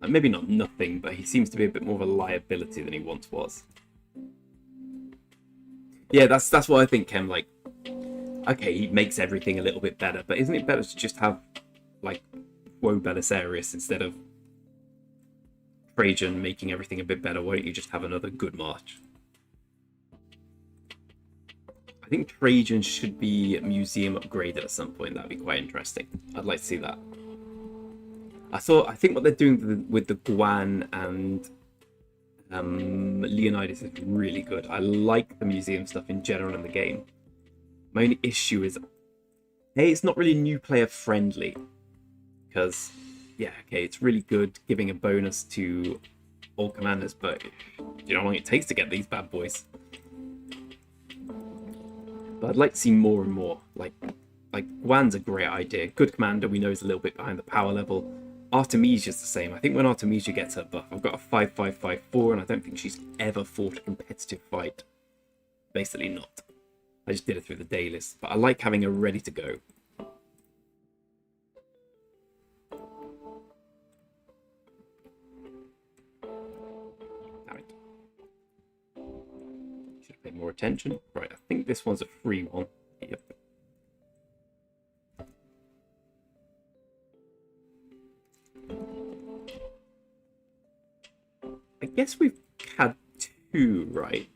Like, maybe not nothing, but he seems to be a bit more of a liability than he once was. Yeah, that's what I think, Kem. Like, okay, he makes everything a little bit better, but isn't it better to just have, like, Woe Belisarius instead of Trajan making everything a bit better? Why don't you just have another good march? I think Trajan should be museum upgraded at some point. That'd be quite interesting. I'd like to see that. I think what they're doing with the Guan and Leonidas is really good. I like the museum stuff in general in the game. My only issue is, hey, it's not really new player friendly. Because, yeah, okay, it's really good giving a bonus to all commanders, but do you know how long it takes to get these bad boys? But I'd like to see more and more. Like Guan's a great idea. Good commander, we know is a little bit behind the power level. Artemisia's the same. I think when Artemisia gets her buff, I've got a 5-5-5-4, and I don't think she's ever fought a competitive fight. Basically not. I just did it through the dailies. But I like having her ready to go. Damn it. Should have paid more attention. Right, I think this one's a free one. Yep. guess we've had 2, right?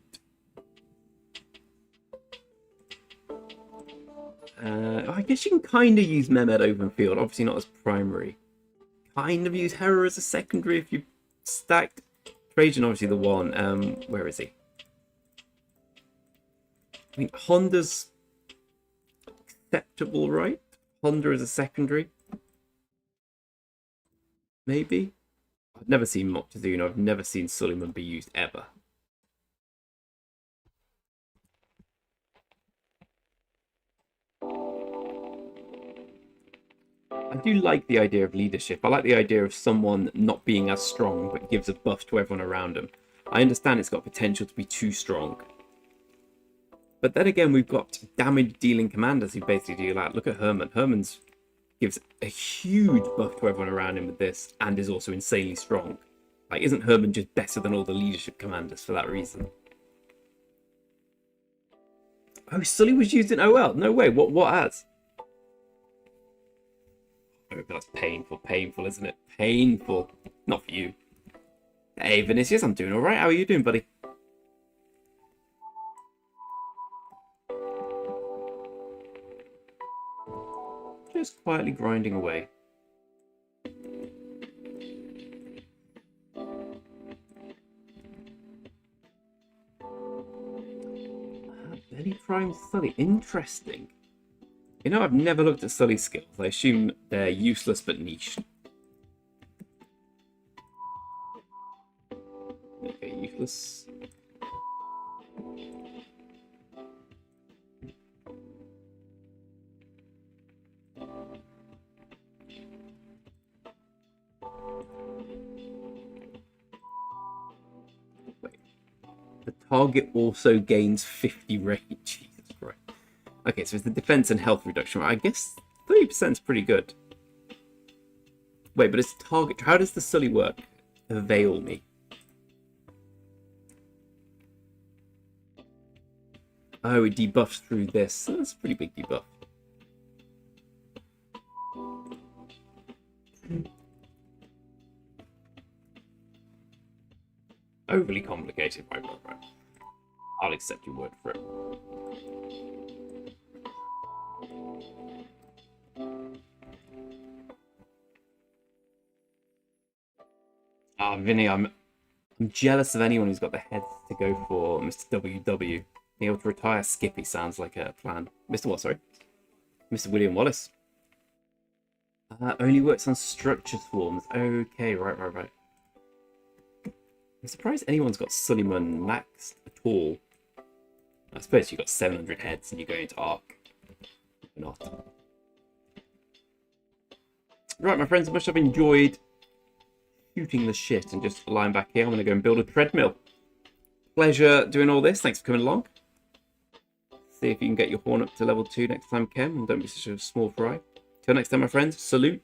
I guess you can kind of use Mehmed open field, obviously not as primary. Kind of use Hera as a secondary if you stacked. Trajan, obviously the one. Where is he? I think Honda's acceptable, right? Honda as a secondary. Maybe? I've never seen Moctezuma. I've never seen Suleiman be used ever. I do like the idea of leadership. I like the idea of someone not being as strong, but gives a buff to everyone around them. I understand it's got potential to be too strong. But then again, we've got damage-dealing commanders who basically do that. Look at Herman. Herman's gives a huge buff to everyone around him with this, and is also insanely strong. Like, isn't Herman just better than all the leadership commanders for that reason? Oh, Sully was used in OL? No way. What as? Oh, that's painful, isn't it? Painful. Not for you. Hey, Vinicius, I'm doing alright. How are you doing, buddy? Just quietly grinding away. Belly Prime Sully. Interesting. You know, I've never looked at Sully's skills. I assume they're useless but niche. Okay, useless. Wait. The target also gains 50 range. Jesus Christ. Okay, so it's the defense and health reduction. I guess 30% is pretty good. Wait, but it's target. How does the Sully work? Avail me. Oh, it debuffs through this. That's a pretty big debuff. Overly complicated. Right. I'll accept your word for it. Ah, Vinny, I'm jealous of anyone who's got the heads to go for Mr. WW. Being able to retire Skippy sounds like a plan. Mr. what, sorry? Mr. William Wallace. Only works on structure swarms. Okay, right. I'm surprised anyone's got Suleiman maxed at all. I suppose you've got 700 heads and you're going to Arc. Or not. Right, my friends, I much I've enjoyed shooting the shit and just lying back here. I'm going to go and build a treadmill. Pleasure doing all this. Thanks for coming along. See if you can get your horn up to level 2 next time, Kem, and don't be such a small fry. Till next time, my friends, salute.